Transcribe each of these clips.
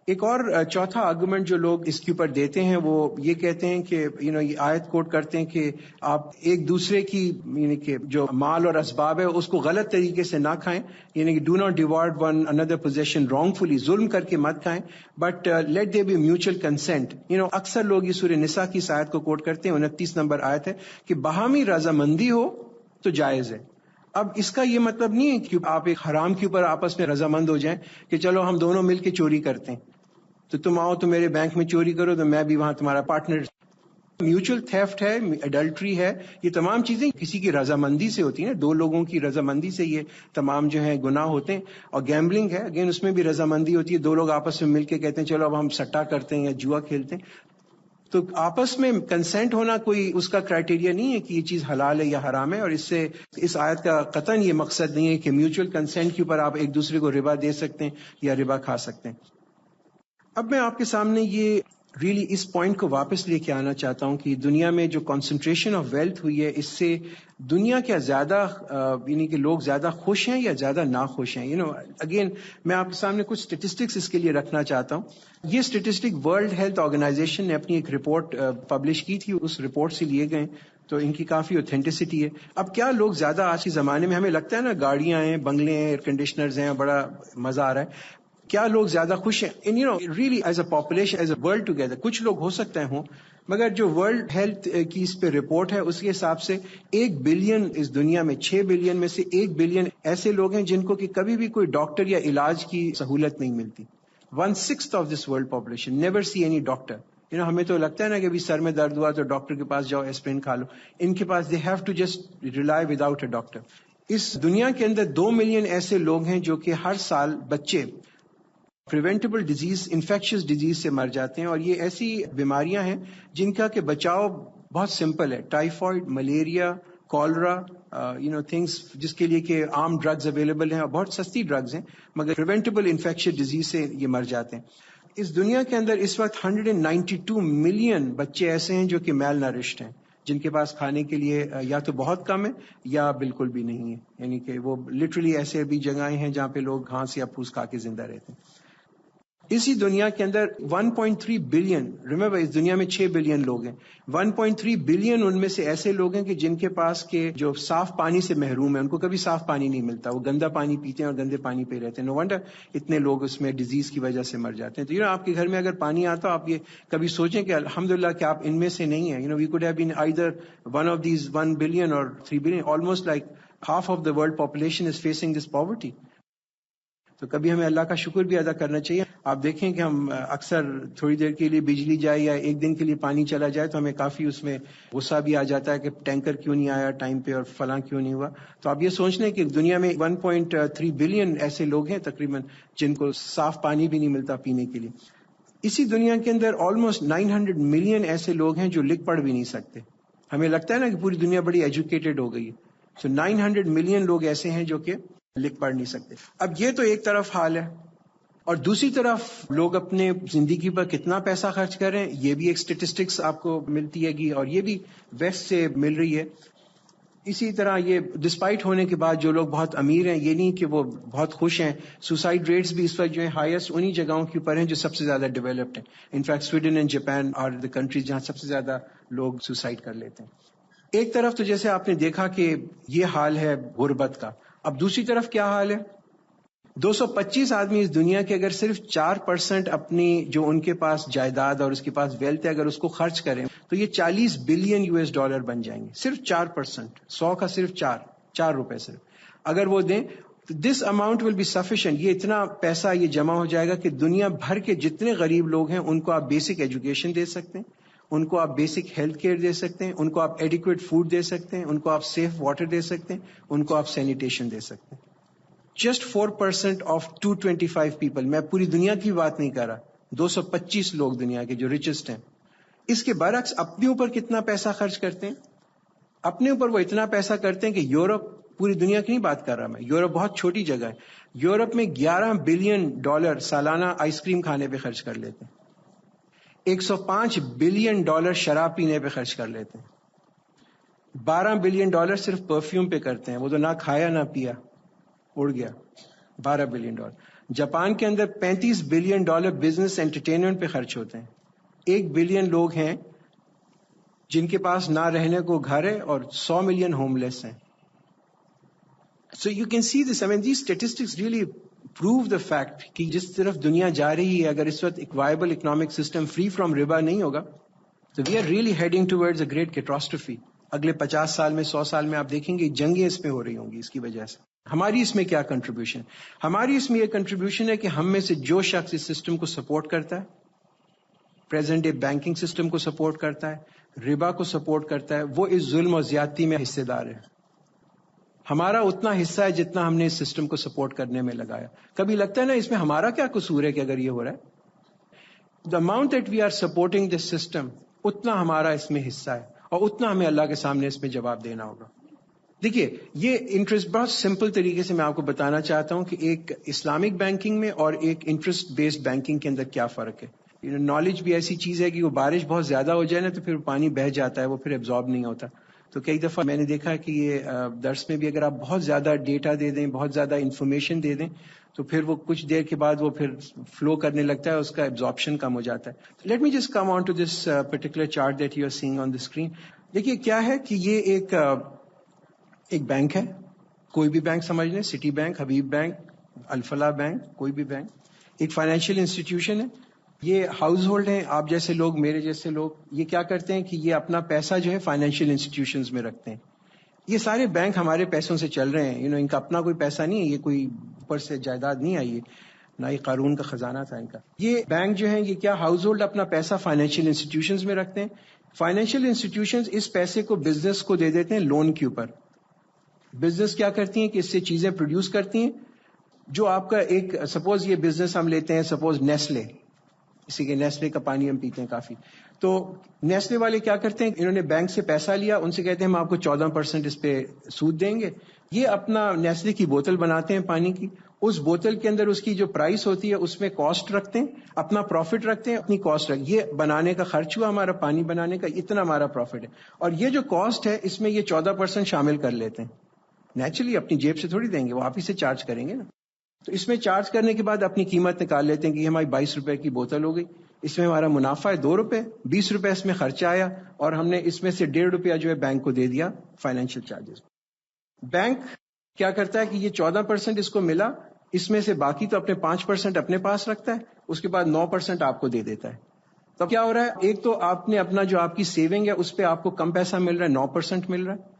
ایک اور چوتھا آرگومنٹ جو لوگ اس کے اوپر دیتے ہیں وہ یہ کہتے ہیں کہ یہ آیت کوٹ کرتے ہیں کہ آپ ایک دوسرے کی کہ جو مال اور اسباب ہے اس کو غلط طریقے سے نہ کھائیں، یعنی کہ do not devour one another possessions wrongfully, ظلم کر کے مت کھائیں، but let there be mutual consent. اکثر لوگ یہ سورہ نساء کی اس آیت کو کوٹ کرتے ہیں، 29 نمبر آیت ہے کہ باہمی رضامندی ہو تو جائز ہے. اب اس کا یہ مطلب نہیں ہے کہ آپ ایک حرام کے اوپر آپس میں رضامند ہو جائیں کہ چلو ہم دونوں مل کے چوری کرتے ہیں، تو تم آؤ تو میرے بینک میں چوری کرو تو میں بھی وہاں تمہارا پارٹنر. میوچل تھیفٹ ہے، ایڈلٹری ہے، یہ تمام چیزیں کسی کی رضامندی سے ہوتی ہیں، دو لوگوں کی رضامندی سے یہ تمام جو ہے گناہ ہوتے ہیں. اور گیمبلنگ ہے، اگین اس میں بھی رضامندی ہوتی ہے، دو لوگ آپس میں مل کے کہتے ہیں چلو اب ہم سٹا کرتے ہیں یا جوا کھیلتے ہیں. تو آپس میں کنسینٹ ہونا کوئی اس کا کرائٹیریا نہیں ہے کہ یہ چیز حلال ہے یا حرام ہے. اور اس آیت کا قطعاً یہ مقصد نہیں ہے کہ میوچل کنسینٹ کے اوپر آپ ایک دوسرے کو ربا دے سکتے ہیں یا ربا کھا سکتے ہیں. اب میں آپ کے سامنے یہ ریلی اس پوائنٹ کو واپس لے کے آنا چاہتا ہوں کہ دنیا میں جو کنسنٹریشن آف ویلتھ ہوئی ہے، اس سے دنیا کیا زیادہ کہ لوگ زیادہ خوش ہیں یا زیادہ ناخوش ہیں. اگین میں آپ کے سامنے کچھ اسٹیٹسٹکس اس کے لیے رکھنا چاہتا ہوں. یہ اسٹیٹسٹک ورلڈ ہیلتھ آرگنائزیشن نے اپنی ایک رپورٹ پبلش کی تھی، اس رپورٹ سے لیے گئے، تو ان کی کافی اوتھینٹسٹی ہے. اب کیا لوگ زیادہ آج کے زمانے میں، ہمیں لگتا ہے نا گاڑیاں ہیں، بنگلے ہیں، ایئر کنڈیشنرز ہیں، بڑا مزہ آ رہا ہے، کیا لوگ زیادہ خوش ہیں؟ Really as a population, as a world together, کچھ لوگ ہو سکتے ہوں، مگر جو ورلڈ ہیلتھ کی اس پہ رپورٹ ہے اس کے حساب سے 1 بلین اس دنیا میں 6 بلین میں سے 1 بلین ایسے لوگ ہیں جن کو کہ کبھی بھی کوئی ڈاکٹر یا علاج کی سہولت نہیں ملتی. 1/6 of this world population never see any doctor. ہمیں تو لگتا ہے نا کہ سر میں درد ہوا تو ڈاکٹر کے پاس جاؤ، ایسپرین کھا لو. ان کے پاس they have to just rely without a doctor. اس دنیا کے اندر 2 ملین ایسے لوگ ہیں جو کہ ہر سال بچے پریونٹیبل ڈیزیز، انفیکشس ڈیزیز سے مر جاتے ہیں. اور یہ ایسی بیماریاں ہیں جن کا کہ بچاؤ بہت سمپل ہے، ٹائیفائڈ، ملیریا، کالرا، تھنگس جس کے لیے کہ عام ڈرگز اویلیبل ہیں اور بہت سستی ڈرگز ہیں، مگر پریونٹیبل انفیکشس ڈیزیز سے یہ مر جاتے ہیں. اس دنیا کے اندر اس وقت 192 ملین بچے ایسے ہیں جو کہ میل نرشڈ ہیں، جن کے پاس کھانے کے لیے یا تو بہت کم ہے یا بالکل بھی نہیں ہے. یعنی کہ وہ لٹرلی ایسے بھی جگہیں ہیں جہاں پہ لوگ گھاس یا پھوس کھا کے زندہ رہتے ہیں. اسی دنیا کے اندر 1.3 بلین، ریمبر اس دنیا میں 6 بلین لوگ ہیں، 1.3 بلین ان میں سے ایسے لوگ ہیں کہ جن کے پاس کے جو صاف پانی سے محروم ہیں، ان کو کبھی صاف پانی نہیں ملتا، وہ گندا پانی پیتے ہیں اور گندے پانی پہ رہتے ہیں. نو ونڈر اتنے لوگ اس میں ڈیزیز کی وجہ سے مر جاتے ہیں. تو آپ کے گھر میں اگر پانی آتا، آپ یہ کبھی سوچیں کہ الحمدللہ کہ آپ ان میں سے نہیں ہیں. We could have been either one of these 1 billion اور 3 billion. Almost like half of the world population is facing this poverty. تو کبھی ہمیں اللہ کا شکر بھی ادا کرنا چاہیے. آپ دیکھیں کہ ہم اکثر تھوڑی دیر کے لیے بجلی جائے یا ایک دن کے لیے پانی چلا جائے تو ہمیں کافی اس میں غصہ بھی آ جاتا ہے کہ ٹینکر کیوں نہیں آیا ٹائم پہ اور فلاں کیوں نہیں ہوا. تو آپ یہ سوچ لیں کہ دنیا میں 1.3 بلین ایسے لوگ ہیں تقریباً جن کو صاف پانی بھی نہیں ملتا پینے کے لیے. اسی دنیا کے اندر آلموسٹ 900 ملین ایسے لوگ ہیں جو لکھ پڑھ بھی نہیں سکتے. ہمیں لگتا ہے نا کہ پوری دنیا بڑی ایجوکیٹڈ ہو گئی ہے. سو 900 ملین لوگ ایسے ہیں جو کہ لکھ پڑھ نہیں سکتے. اب یہ تو ایک طرف حال ہے، اور دوسری طرف لوگ اپنے زندگی پر کتنا پیسہ خرچ کر رہے ہیں، یہ بھی ایک سٹیٹسٹکس آپ کو ملتی ہے گی، اور یہ بھی ویسٹ سے مل رہی ہے. اسی طرح یہ ڈسپائٹ ہونے کے بعد جو لوگ بہت امیر ہیں، یہ نہیں کہ وہ بہت خوش ہیں. سوسائڈ ریٹس بھی اس وقت جو ہے ہائیسٹ انہی جگہوں کے اوپر ہیں جو سب سے زیادہ ڈیولپڈ ہیں. In fact Sweden and Japan are the countries جہاں سب سے زیادہ لوگ سوسائڈ کر لیتے ہیں. ایک طرف تو جیسے آپ نے دیکھا کہ یہ حال ہے غربت کا، اب دوسری طرف کیا حال ہے؟ 225 آدمی اس دنیا کے اگر صرف 4% اپنی جو ان کے پاس جائیداد اور اس کے پاس ویلتھ ہے اگر اس کو خرچ کریں تو یہ 40 بلین US$ بن جائیں گے. صرف 4%، 100 کا صرف 4 روپے صرف اگر وہ دیں تو this amount will be sufficient. یہ اتنا پیسہ یہ جمع ہو جائے گا کہ دنیا بھر کے جتنے غریب لوگ ہیں ان کو آپ بیسک ایجوکیشن دے سکتے ہیں، ان کو آپ بیسک ہیلتھ کیئر دے سکتے ہیں، ان کو آپ ایڈیکویٹ فوڈ دے سکتے ہیں، ان کو آپ سیف واٹر دے سکتے ہیں، ان کو آپ سینیٹیشن دے سکتے ہیں. Just 4% of 225 people. میں پوری دنیا کی بات نہیں کر رہا، 225 لوگ دنیا کے جو ریچسٹ ہیں. اس کے برعکس اپنے اوپر کتنا پیسہ خرچ کرتے ہیں؟ اپنے اوپر وہ اتنا پیسہ کرتے ہیں کہ یورپ، پوری دنیا کی نہیں بات کر رہا میں، یورپ بہت چھوٹی جگہ ہے، یورپ میں $11 بلین سالانہ آئس کریم کھانے پہ خرچ کر لیتے ہیں، $105 بلین شراب پینے پہ خرچ کر لیتے ہیں، $12 بلین صرف پرفیوم پہ کرتے ہیں. وہ تو نہ کھایا نہ پیا، اڑ گیا $12 بلین. جاپان کے اندر $35 بلین بزنس انٹرٹینمنٹ پہ خرچ ہوتے ہیں. 1 بلین لوگ ہیں جن کے پاس نہ رہنے کو گھر ہے اور 100 ملین ہوم لیس ہیں. So you can see this. I mean, these statistics really prove the fact کہ جس طرف دنیا جا رہی ہے، اگر اس وقت ایک viable economic system free from ربا نہیں ہوگا تو we are really heading towards a great catastrophe. اگلے 50 سال میں 100 سال میں آپ دیکھیں گے جنگیں اس میں ہو رہی ہوں گی اس کی وجہ سے. ہماری اس میں کیا کنٹریبیوشن؟ ہماری اس میں یہ کنٹریبیوشن ہے کہ ہم میں سے جو شخص اس سسٹم کو سپورٹ کرتا ہے، پریزنٹ ڈے بینکنگ سسٹم کو سپورٹ کرتا ہے، ربا کو سپورٹ کرتا ہے، وہ اس ظلم اور زیادتی میں حصے دار ہے. ہمارا اتنا حصہ ہے جتنا ہم نے اس سسٹم کو سپورٹ کرنے میں لگایا. کبھی لگتا ہے نا اس میں ہمارا کیا قصور ہے کہ اگر یہ ہو رہا ہے. The amount that we are supporting this system, اتنا ہمارا اس میں حصہ ہے اور اتنا ہمیں اللہ کے سامنے اس میں جواب دینا ہوگا. دیکھیے یہ انٹرسٹ بہت سمپل طریقے سے میں آپ کو بتانا چاہتا ہوں کہ ایک اسلامک بینکنگ میں اور ایک انٹرسٹ بیسڈ بینکنگ کے اندر کیا فرق ہے. نالج بھی ایسی چیز ہے کہ وہ بارش بہت زیادہ ہو جائے نا تو پھر پانی بہہ جاتا ہے، وہ پھر ایبزارب نہیں ہوتا. تو کئی دفعہ میں نے دیکھا کہ یہ درس میں بھی اگر آپ بہت زیادہ ڈیٹا دے دیں، بہت زیادہ انفارمیشن دے دیں تو پھر وہ کچھ دیر کے بعد وہ پھر فلو کرنے لگتا ہے، اس کا ایبزارپشن کم ہو جاتا ہے. Let me just come on to this particular chart that you are seeing on the screen. دیکھیے کیا ہے کہ یہ ایک بینک ہے، کوئی بھی بینک سمجھ لیں، سٹی بینک، حبیب بینک، الفلاح بینک، کوئی بھی بینک. ایک فائنینشیل انسٹیٹیوشن ہے. یہ ہاؤس ہولڈ ہیں، آپ جیسے لوگ، میرے جیسے لوگ. یہ کیا کرتے ہیں کہ یہ اپنا پیسہ جو ہے فائنینشیل انسٹیٹیوشنز میں رکھتے ہیں. یہ سارے بینک ہمارے پیسوں سے چل رہے ہیں. ان کا اپنا کوئی پیسہ نہیں ہے، یہ کوئی اوپر سے جائیداد نہیں آئی ہے، نہ یہ قارون کا خزانہ تھا ان کا. یہ بینک جو ہیں یہ کیا ہاؤس ہولڈ اپنا پیسہ فائنینشیل انسٹیٹیوشنز میں رکھتے ہیں. فائنینشیل انسٹیٹیوشنز اس پیسے کو بزنس کو دے دیتے ہیں لون کے اوپر. بزنس کیا کرتی ہیں کہ اس سے چیزیں پروڈیوس کرتی ہیں. جو آپ کا ایک سپوز یہ بزنس ہم لیتے ہیں، سپوز نیسلے، اسی کے نیسلے کا پانی ہم پیتے ہیں کافی. تو نیسلے والے کیا کرتے ہیں، انہوں نے بینک سے پیسہ لیا، ان سے کہتے ہیں ہم آپ کو 14% اس پہ سود دیں گے. یہ اپنا نیسلے کی بوتل بناتے ہیں پانی کی. اس بوتل کے اندر اس کی جو پرائس ہوتی ہے اس میں کاسٹ رکھتے ہیں، اپنا پروفٹ رکھتے ہیں، اپنی کاسٹ یہ بنانے کا خرچ ہوا ہمارا پانی بنانے کا، اتنا ہمارا پروفٹ ہے. اور یہ جو کاسٹ ہے اس میں یہ 14% شامل کر لیتے ہیں. نیچرلی اپنی جیب سے تھوڑی دیں گے، وہ آپ ہی سے چارج کریں گے نا. تو اس میں چارج کرنے کے بعد اپنی قیمت نکال لیتے ہیں کہ یہ ہماری 22 روپے کی بوتل ہو گئی. اس میں ہمارا منافع ہے 2 روپے، 20 روپے اس میں خرچہ آیا اور ہم نے اس میں سے 1.5 روپیہ جو ہے بینک کو دے دیا فائنینشیل چارجز. بینک کیا کرتا ہے کہ یہ 14% اس کو ملا، اس میں سے باقی تو اپنے 5% اپنے پاس رکھتا ہے، اس کے بعد 9% آپ کو دے دیتا ہے. تب کیا ہو رہا ہے، ایک تو آپ نے اپنا جو آپ کی سیونگ ہے اس پہ آپ کو کم پیسہ مل رہا ہے، 9% مل رہا ہے.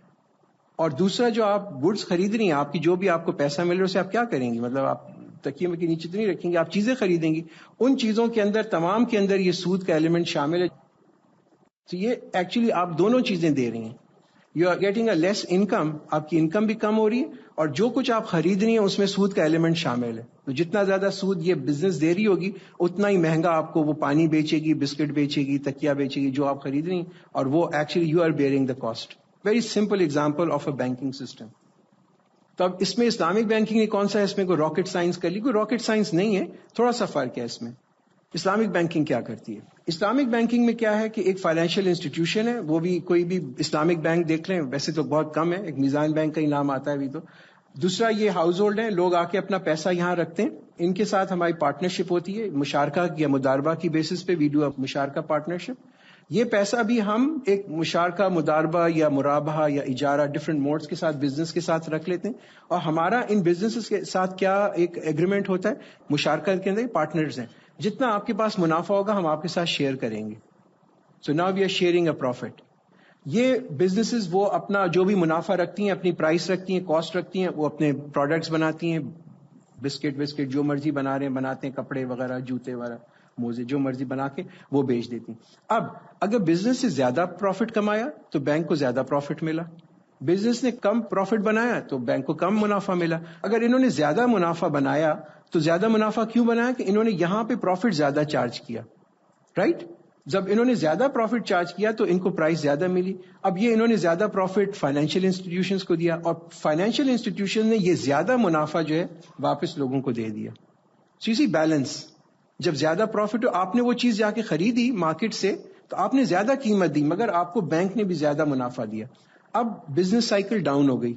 اور دوسرا جو آپ گڈس خرید رہی ہیں، آپ کی جو بھی آپ کو پیسہ مل رہا ہے اسے آپ کیا کریں گی، مطلب آپ تکیے کے نیچے تو نہیں رکھیں گے، آپ چیزیں خریدیں گی. ان چیزوں کے اندر تمام کے اندر یہ سود کا ایلیمنٹ شامل ہے. تو یہ ایکچولی آپ دونوں چیزیں دے رہی ہیں. You are getting a less income, آپ کی انکم بھی کم ہو رہی ہے اور جو کچھ آپ خرید رہی ہیں اس میں سود کا ایلیمنٹ شامل ہے. تو جتنا زیادہ سود یہ بزنس دے رہی ہوگی اتنا ہی مہنگا آپ کو وہ پانی بیچے گی، بسکٹ بیچے گی، تکیا بیچے گی جو آپ خرید رہی ہیں، اور وہ actually you are bearing the cost. Very simple example of a banking system. تو اب اس میں اسلامک بینکنگ کون سا ہے، اس میں کوئی راکٹ سائنس کر لی، کوئی راکٹ سائنس نہیں ہے، تھوڑا سا فرق ہے اس میں. اسلامک بینکنگ کیا کرتی ہے؟ اسلامک بینکنگ میں کیا ہے کہ ایک فائنینشیل انسٹیٹیوشن ہے، وہ بھی کوئی بھی اسلامک بینک دیکھ لیں، ویسے تو بہت کم ہے، ایک میزان بینک کا ہی نام آتا ہے ابھی تو. دوسرا یہ ہاؤس ہولڈ ہیں، لوگ آ کے اپنا پیسہ یہاں رکھتے ہیں. ان کے ساتھ ہماری پارٹنرشپ ہوتی ہے، مشارکہ یا مداربہ کی بیسس پہ وی ڈو اے مشارکہ پارٹنرشپ. یہ پیسہ بھی ہم ایک مشارکہ، مداربہ یا مرابحہ یا اجارہ، ڈفرنٹ موڈز کے ساتھ بزنس کے ساتھ رکھ لیتے ہیں. اور ہمارا ان بزنس کے ساتھ کیا ایک ایگریمنٹ ہوتا ہے، مشارکہ کے اندر پارٹنرز ہیں، جتنا آپ کے پاس منافع ہوگا ہم آپ کے ساتھ شیئر کریں گے. So now we are sharing a profit. یہ بزنسز وہ اپنا جو بھی منافع رکھتی ہیں، اپنی پرائس رکھتی ہیں، کاسٹ رکھتی ہیں، وہ اپنے پروڈکٹس بناتی ہیں، بسکٹ جو مرضی بنا رہے ہیں بناتے ہیں، کپڑے وغیرہ، جوتے وغیرہ، موزے جو مرضی بنا کے وہ بیچ دیتی ہیں. اب اگر بزنس سے زیادہ پروفٹ کمایا تو بینک کو زیادہ پروفٹ ملا، بزنس نے کم پروفٹ بنایا تو بینک کو کم منافع ملا. اگر انہوں نے زیادہ منافع بنایا تو زیادہ منافع کیوں بنایا کہ انہوں نے یہاں پہ پروفٹ زیادہ چارج کیا، رائٹ؟ جب انہوں نے زیادہ پروفٹ چارج کیا تو ان کو پرائس زیادہ ملی. اب یہ انہوں نے زیادہ پروفٹ فائنینشیل انسٹیٹیوشنز کو دیا اور فائنینشیل انسٹیٹیوشن نے یہ زیادہ منافع جو ہے واپس لوگوں کو دے دیا. سی بیلنس. جب زیادہ پروفٹ ہو، آپ نے وہ چیز جا کے خریدی مارکیٹ سے تو آپ نے زیادہ قیمت دی، مگر آپ کو بینک نے بھی زیادہ منافع دیا. اب بزنس سائیکل ڈاؤن ہو گئی،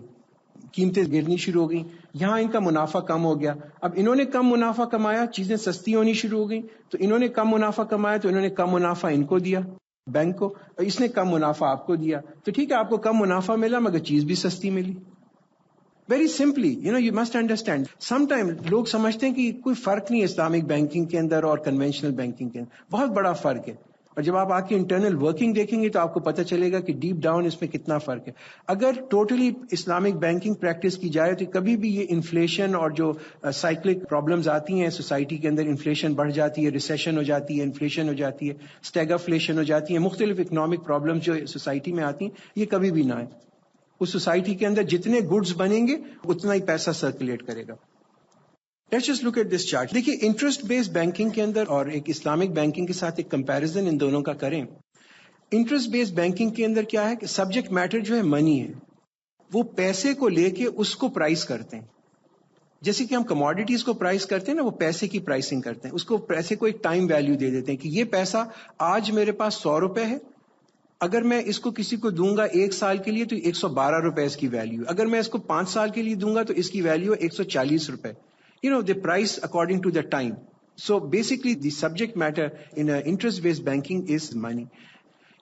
قیمتیں گرنی شروع ہو گئیں، یہاں ان کا منافع کم ہو گیا. اب انہوں نے کم منافع کمایا، چیزیں سستی ہونی شروع ہو گئیں، تو انہوں نے کم منافع کمایا تو انہوں نے کم منافع ان کو دیا، بینک کو، اس نے کم منافع آپ کو دیا. تو ٹھیک ہے آپ کو کم منافع ملا مگر چیز بھی سستی ملی. Very simply you must understand. Some time لوگ سمجھتے ہیں کہ کوئی فرق نہیں ہے اسلامک بینکنگ کے اندر اور کنونشنل بینکنگ کے اندر. بہت بڑا فرق ہے، اور جب آپ کی انٹرنل ورکنگ دیکھیں گے تو آپ کو پتہ چلے گا کہ ڈیپ ڈاؤن اس میں کتنا فرق ہے. اگر ٹوٹلی اسلامک بینکنگ پریکٹس کی جائے تو کبھی بھی یہ انفلیشن اور جو سائیکلک پرابلمز آتی ہیں سوسائٹی کے اندر، انفلیشن بڑھ جاتی ہے، ریسیشن ہو جاتی ہے، انفلیشن ہو جاتی ہے، اسٹیگفلیشن ہو جاتی ہے، مختلف اکنامک پرابلمز جو سوسائٹی میں آتی ہیں، یہ کبھی بھی نہ آئے. اس سوسائٹی کے اندر جتنے گڈز بنیں گے اتنا ہی پیسہ سرکولیٹ کرے گا. Let's just look at this chart. دیکھیے انٹرسٹ بیسڈ بینکنگ کے اندر اور ایک اسلامک بینکنگ کے ساتھ ایک کمپیرزن ان دونوں کا کریں. انٹرسٹ بیسڈ بینکنگ کے اندر کیا ہے کہ سبجیکٹ میٹر جو ہے منی ہے، وہ پیسے کو لے کے اس کو پرائس کرتے ہیں. جیسے کہ ہم کموڈیٹیز کو پرائس کرتے ہیں نا، وہ پیسے کی پرائسنگ کرتے ہیں، اس کو پیسے کو ایک ٹائم ویلیو دے دیتے ہیں کہ یہ پیسہ آج میرے پاس 100 روپے ہے، اگر میں اس کو کسی کو دوں گا 1 سال کے لیے تو 112 روپے اس کی ویلیو، اگر میں اس کو 5 سال کے لیے دوں گا تو اس کی ویلیو 140 روپے. the price according to the time. So basically the subject matter in interest based banking is money.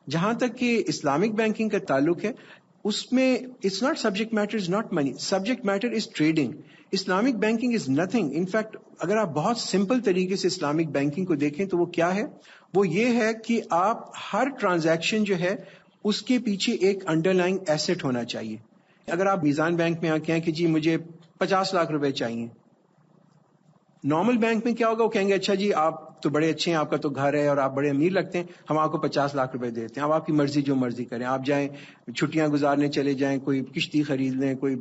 جہاں تک کہ اسلامک بینکنگ کا تعلق ہے اس میں it's not subject matter is not money, subject matter is trading. Islamic banking is nothing. In fact اگر آپ بہت سمپل طریقے سے اسلامک بینکنگ کو دیکھیں تو وہ کیا ہے، وہ یہ ہے کہ آپ ہر ٹرانزیکشن جو ہے اس کے پیچھے ایک انڈر لائنگ ایسٹ ہونا چاہیے. اگر آپ میزان بینک میں آ کے ہیں کہ جی مجھے 50 لاکھ روپے چاہیے، نارمل بینک میں کیا ہوگا، وہ کہیں گے اچھا جی آپ تو بڑے اچھے ہیں، آپ کا تو گھر ہے اور آپ بڑے امیر لگتے ہیں، ہم آپ کو 50 لاکھ روپے دیتے ہیں، اب آپ کی مرضی جو مرضی کریں، آپ جائیں چھٹیاں گزارنے چلے جائیں، کوئی کشتی خرید لیں، کوئی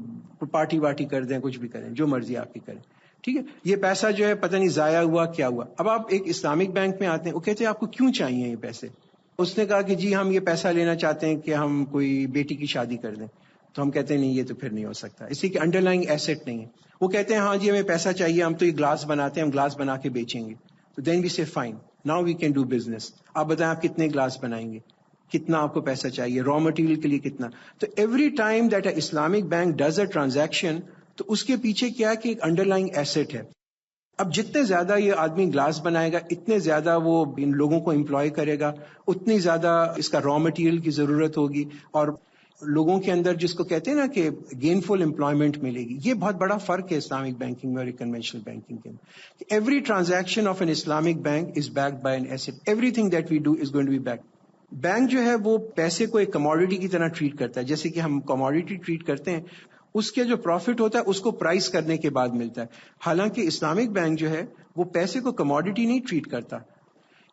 پارٹی واٹی کر دیں، کچھ بھی کریں، جو مرضی آپ کی کریں. ٹھیک ہے، یہ پیسہ جو ہے پتہ نہیں ضائع ہوا کیا ہوا. اب آپ ایک اسلامک بینک میں آتے ہیں، وہ کہتے ہیں آپ کو کیوں چاہیے یہ پیسے؟ اس نے کہا کہ جی ہم یہ پیسہ لینا چاہتے ہیں کہ ہم کوئی بیٹی کی شادی کر دیں. تو ہم کہتے ہیں نہیں، یہ تو پھر نہیں ہو سکتا، اس لیے کہ انڈر لائنگ ایسٹ نہیں ہے. وہ کہتے ہیں ہاں جی ہمیں پیسہ چاہیے، ہم تو یہ گلاس بناتے ہیں، ہم گلاس بنا کے بیچیں گے. تو then we say fine, now we can do business. آپ بتائیں آپ کتنے گلاس بنائیں گے، کتنا آپ کو پیسہ چاہیے، را مٹیریل کے لیے کتنا. تو every time that a Islamic bank does a transaction تو اس کے پیچھے کیا کہ ایک انڈر لائنگ ایسٹ ہے. اب جتنے زیادہ یہ آدمی گلاس بنائے گا اتنے زیادہ وہ ان لوگوں کو امپلوائے کرے گا، اتنی زیادہ اس کا را مٹیریل کی ضرورت ہوگی، اور لوگوں کے اندر جس کو کہتے ہیں نا کہ گین فل امپلائمنٹ ملے گی. یہ بہت بڑا فرق ہے اسلامک بینکنگ میں اور کنونشنل بینکنگ کے اندر. Every transaction of an Islamic bank is backed by an asset. Everything that we do is going to be backed. Bank جو ہے وہ پیسے کو ایک کموڈیٹی کی طرح ٹریٹ کرتا ہے، جیسے کہ ہم کموڈیٹی ٹریٹ کرتے ہیں. اس کے جو پروفٹ ہوتا ہے اس کو پرائز کرنے کے بعد ملتا ہے. حالانکہ اسلامک بینک جو ہے وہ پیسے کو کموڈیٹی نہیں ٹریٹ کرتا،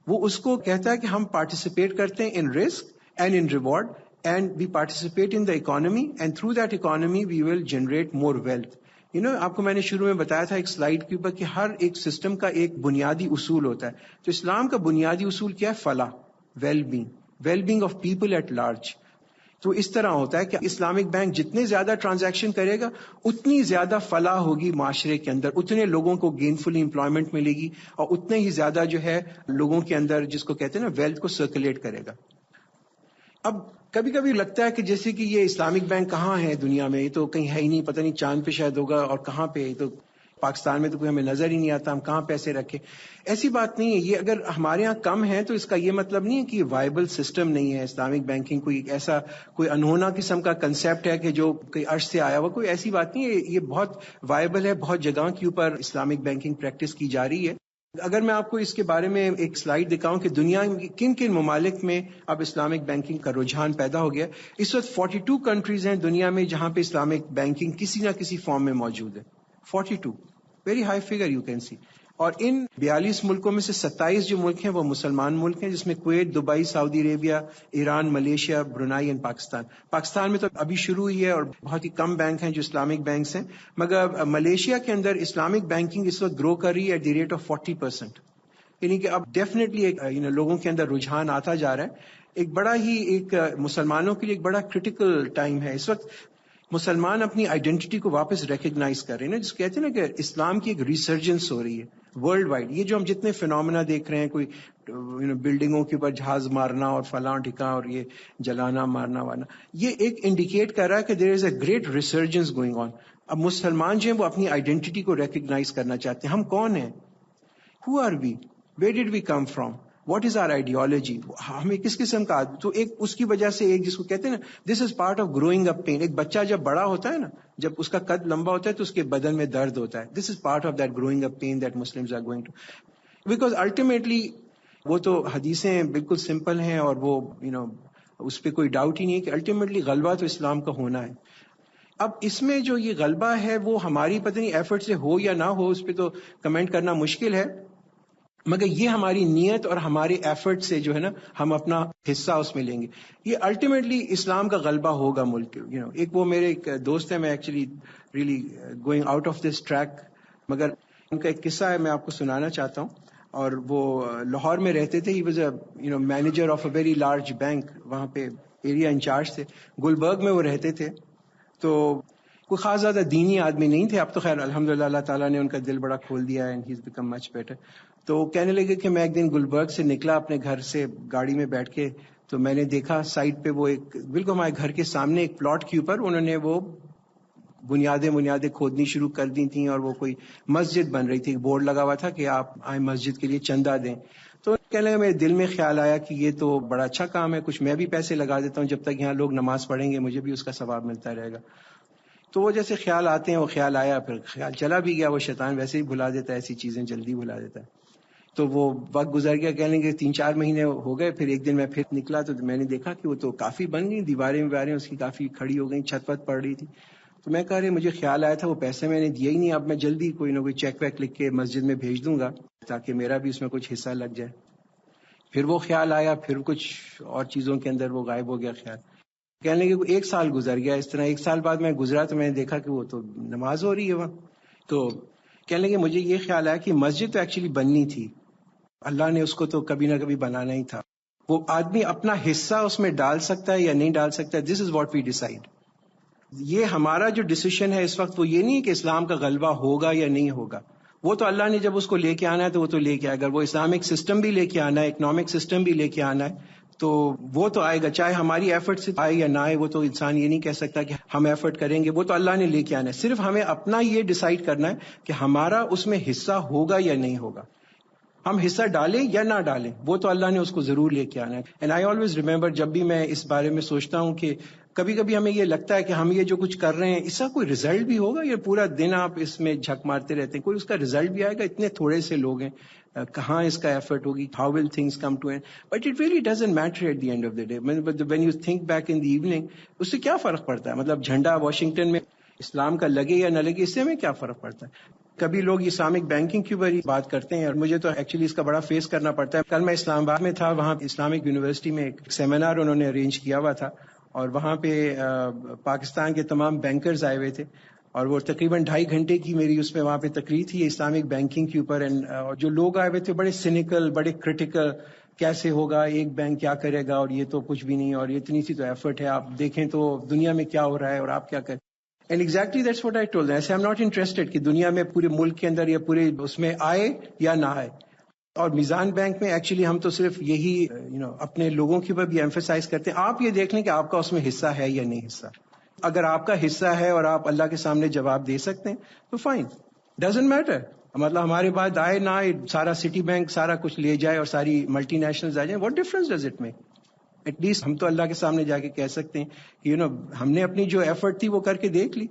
وہ اس کو کہتا ہے کہ ہم پارٹیسپیٹ کرتے ہیں in risk and in reward, and we participate in the economy, and through that economy we will generate more wealth. آپ کو میں نے شروع میں بتایا تھا ایک سلائیڈ کے اوپر کہ ہر ایک سسٹم کا ایک بنیادی اصول ہوتا ہے. تو اسلام کا بنیادی اصول کیا ہے؟ فلاح، well being of people at large. تو اس طرح ہوتا ہے کہ اسلامک بینک جتنے زیادہ ٹرانزیکشن کرے گا اتنی زیادہ فلاح ہوگی معاشرے کے اندر، اتنے لوگوں کو گین فلی امپلائمنٹ ملے گی، اور اتنے ہی زیادہ جو ہے لوگوں کے اندر جس کو کہتے ہیں نا ویلتھ کو سرکولیٹ کرے گا. اب کبھی کبھی لگتا ہے کہ جیسے کہ یہ اسلامک بینک کہاں ہے دنیا میں، یہ تو کہیں ہے ہی نہیں، پتہ نہیں چاند پہ شاید ہوگا، اور کہاں پہ، تو پاکستان میں تو کوئی ہمیں نظر ہی نہیں آتا، ہم کہاں پیسے رکھے. ایسی بات نہیں ہے. یہ اگر ہمارے ہاں کم ہے تو اس کا یہ مطلب نہیں ہے کہ یہ وائبل سسٹم نہیں ہے. اسلامک بینکنگ کوئی ایسا کوئی انہونا قسم کا کنسیپٹ ہے کہ جو کوئی عرش سے آیا ہوا، کوئی ایسی بات نہیں ہے. یہ بہت وائبل ہے، بہت جگہوں کے اوپر اسلامک بینکنگ پریکٹس کی جا رہی ہے. اگر میں آپ کو اس کے بارے میں ایک سلائیڈ دکھاؤں کہ دنیا کن کن ممالک میں اب اسلامک بینکنگ کا رجحان پیدا ہو گیا. اس وقت 42 کنٹریز ہیں دنیا میں جہاں پہ اسلامک بینکنگ کسی نہ کسی فارم میں موجود ہے. 42 very high figure you can see. اور ان 42 ملکوں میں سے 27 جو ملک ہیں وہ مسلمان ملک ہیں، جس میں کویت، دبئی، سعودی عربیہ، ایران، ملیشیا، برونائی اور پاکستان. پاکستان میں تو ابھی شروع ہوئی ہے اور بہت ہی کم بینک ہیں جو اسلامک بینکس ہیں، مگر ملیشیا کے اندر اسلامک بینکنگ اس وقت گرو کر رہی ہے ایٹ دی ریٹ آف 40%. یعنی کہ اب ڈیفینیٹلی لوگوں کے اندر رجحان آتا جا رہا ہے. ایک بڑا ہی ایک مسلمانوں کے لیے ایک بڑا کرٹیکل ٹائم ہے اس وقت. مسلمان اپنی آئیڈینٹی کو واپس ریکگنائز کر رہے ہیں نا، جس کہتے ہیں نا کہ اسلام کی ایک ریسرجنس ہو رہی ہے. Worldwide. یہ جو ہم جتنے فینومینا دیکھ رہے ہیں, کوئی بلڈنگوں کے اوپر جہاز مارنا اور فلاں ٹھکاں اور یہ جلانا مارنا وارنا, یہ ایک انڈیکیٹ کر رہا ہے کہ there is a great resurgence going on. اب مسلمان جو ہیں وہ اپنی آئیڈینٹی کو ریکگنائز کرنا چاہتے ہیں. ہم کون ہیں؟ Who are we? Where did we come from? What is our ideology? ہمیں کس قسم کا, تو ایک اس کی وجہ سے ایک جس کو کہتے ہیں نا, this is part of growing up pain. ایک بچہ جب بڑا ہوتا ہے نا, جب اس کا قد لمبا ہوتا ہے تو اس کے بدن میں درد ہوتا ہے. This is part of that growing up pain that Muslims are going to. Because ultimately وہ تو حدیثیں بالکل سمپل ہیں اور وہ اس پہ کوئی ڈاؤٹ ہی نہیں ہے کہ الٹیمیٹلی غلبہ تو اسلام کا ہونا ہے. اب اس میں جو یہ غلبہ ہے وہ ہماری پتہ نہیں ایفرٹ سے ہو یا نہ ہو, اس پہ تو کمنٹ کرنا مشکل ہے, مگر یہ ہماری نیت اور ہمارے ایفرٹ سے جو ہے نا ہم اپنا حصہ اس میں لیں گے. یہ الٹیمیٹلی اسلام کا غلبہ ہوگا ملک. ایک وہ میرے ایک دوست ہے, میں actually really going out of this track, مگر ان کا ایک قصہ ہے میں آپ کو سنانا چاہتا ہوں. اور وہ لاہور میں رہتے تھے. He was a manager of a very large bank, وہاں پہ ایریا انچارج تھے. گلبرگ میں وہ رہتے تھے. تو کوئی خاص زیادہ دینی آدمی نہیں تھے. اب تو خیر الحمدللہ اللہ تعالیٰ نے ان کا دل بڑا کھول دیا ہے, and he is become much better. تو وہ کہنے لگے کہ میں ایک دن گلبرگ سے نکلا اپنے گھر سے گاڑی میں بیٹھ کے, تو میں نے دیکھا سائڈ پہ وہ ایک بالکل ہمارے گھر کے سامنے ایک پلاٹ کے اوپر انہوں نے وہ بنیادیں کھودنی شروع کر دی تھیں, اور وہ کوئی مسجد بن رہی تھی. بورڈ لگا ہوا تھا کہ آپ آئیں مسجد کے لیے چندہ دیں. تو کہنے لگا, میرے دل میں خیال آیا کہ یہ تو بڑا اچھا کام ہے, کچھ میں بھی پیسے لگا دیتا ہوں, جب تک یہاں لوگ نماز پڑھیں گے مجھے بھی اس کا ثواب ملتا رہے گا. تو وہ جیسے خیال آتے ہیں, وہ خیال آیا, پھر خیال چلا بھی گیا. وہ شیطان ویسے ہی بھلا دیتا ہے, ایسی چیزیں جلدی بھلا دیتا ہے. تو وہ وقت گزر گیا, کہنے لگے 3-4 مہینے ہو گئے. پھر ایک دن میں پھر نکلا تو میں نے دیکھا کہ وہ تو کافی بن گئی, دیواریں اس کی کافی کھڑی ہو گئی, چھت وت پڑ رہی تھی. تو میں کہہ رہے, مجھے خیال آیا تھا وہ پیسے میں نے دیے ہی نہیں, اب میں جلدی کوئی نہ کوئی چیک ویک لکھ کے مسجد میں بھیج دوں گا تاکہ میرا بھی اس میں کچھ حصہ لگ جائے. پھر وہ خیال آیا, پھر کچھ اور چیزوں کے اندر وہ غائب ہو گیا خیال. کہنے لگے 1 سال گزر گیا اس طرح. 1 سال بعد میں گزرا تو میں نے دیکھا کہ وہ تو نماز ہو رہی ہے وہاں. تو کہنے لگے مجھے یہ خیال آیا کہ مسجد تو ایکچولی بننی تھی, اللہ نے اس کو تو کبھی نہ کبھی بنانا ہی تھا. وہ آدمی اپنا حصہ اس میں ڈال سکتا ہے یا نہیں ڈال سکتا ہے, this is what we decide. یہ ہمارا جو ڈیسیشن ہے اس وقت وہ یہ نہیں ہے کہ اسلام کا غلبہ ہوگا یا نہیں ہوگا. وہ تو اللہ نے جب اس کو لے کے آنا ہے تو وہ تو لے کے آئے گا. اگر وہ اسلامک سسٹم بھی لے کے آنا ہے, اکنامک سسٹم بھی لے کے آنا ہے, تو وہ تو آئے گا, چاہے ہماری ایفرٹ سے آئے یا نہ آئے. وہ تو انسان یہ نہیں کہہ سکتا کہ ہم ایفرٹ کریں گے, وہ تو اللہ نے لے کے آنا ہے. صرف ہمیں اپنا یہ ڈیسائیڈ کرنا ہے کہ ہمارا اس میں حصہ ہوگا یا نہیں ہوگا. ہم حصہ ڈالیں یا نہ ڈالیں, وہ تو اللہ نے اس کو ضرور لے کے آنا ہے. اینڈ آئی آلویز ریمبر, جب بھی میں اس بارے میں سوچتا ہوں کہ کبھی کبھی ہمیں یہ لگتا ہے کہ ہم یہ جو کچھ کر رہے ہیں اس کا کوئی ریزلٹ بھی ہوگا, یا پورا دن آپ اس میں جھک مارتے رہتے ہیں, کوئی اس کا ریزلٹ بھی آئے گا؟ اتنے تھوڑے سے لوگ ہیں, کہاں اس کا ایفرٹ ہوگی, how will things come to end. But it really doesn't matter at the end of the day. When you think back in the evening, اس سے کیا فرق پڑتا ہے؟ مطلب جھنڈا واشنگٹن میں اسلام کا لگے یا نہ لگے, اس سے ہمیں کیا فرق پڑتا ہے؟ کبھی لوگ اسلامک بینکنگ کے اوپر بات کرتے ہیں, اور مجھے تو ایکچولی اس کا بڑا فیس کرنا پڑتا ہے. کل میں اسلام آباد میں تھا, وہاں اسلامک یونیورسٹی میں ایک سیمینار انہوں نے ارینج کیا ہوا تھا, اور وہاں پہ پاکستان کے تمام بینکرز آئے ہوئے تھے, اور وہ تقریباً 2.5 گھنٹے کی میری اس میں وہاں پہ تقریر تھی اسلامک بینکنگ کے اوپر. اور جو لوگ آئے ہوئے تھے بڑے سینیکل, بڑے کرٹیکل, کیسے ہوگا, ایک بینک کیا کرے گا, اور یہ تو کچھ بھی نہیں, اور اتنی سی تو ایفرٹ ہے, آپ دیکھیں تو دنیا میں کیا ہو رہا ہے اور آپ کیا کریں. And exactly that's what I told them. ایسے آئی ایم ناٹ انٹرسٹڈ کہ دنیا میں پورے ملک کے اندر یا پورے اس میں آئے یا نہ آئے. اور میزان بینک میں ایکچولی ہم تو صرف یہی اپنے لوگوں کے اوپر بھی ایمفیسائز کرتے ہیں. آپ یہ دیکھ لیں کہ آپ کا اس میں حصہ ہے یا نہیں حصہ. اگر آپ کا حصہ ہے اور آپ اللہ کے سامنے جواب دے سکتے ہیں تو فائن, ڈزنٹ میٹر. مطلب ہمارے بعد آئے نہ آئے, سارا سٹی بینک سارا کچھ لے جائے اور ساری ملٹی نیشنلز آ جائیں, what difference does it make? At least ہم تو اللہ کے سامنے جا کے کہہ سکتے ہیں کہ ہم نے اپنی جو ایفرٹ تھی وہ کر کے دیکھ لی.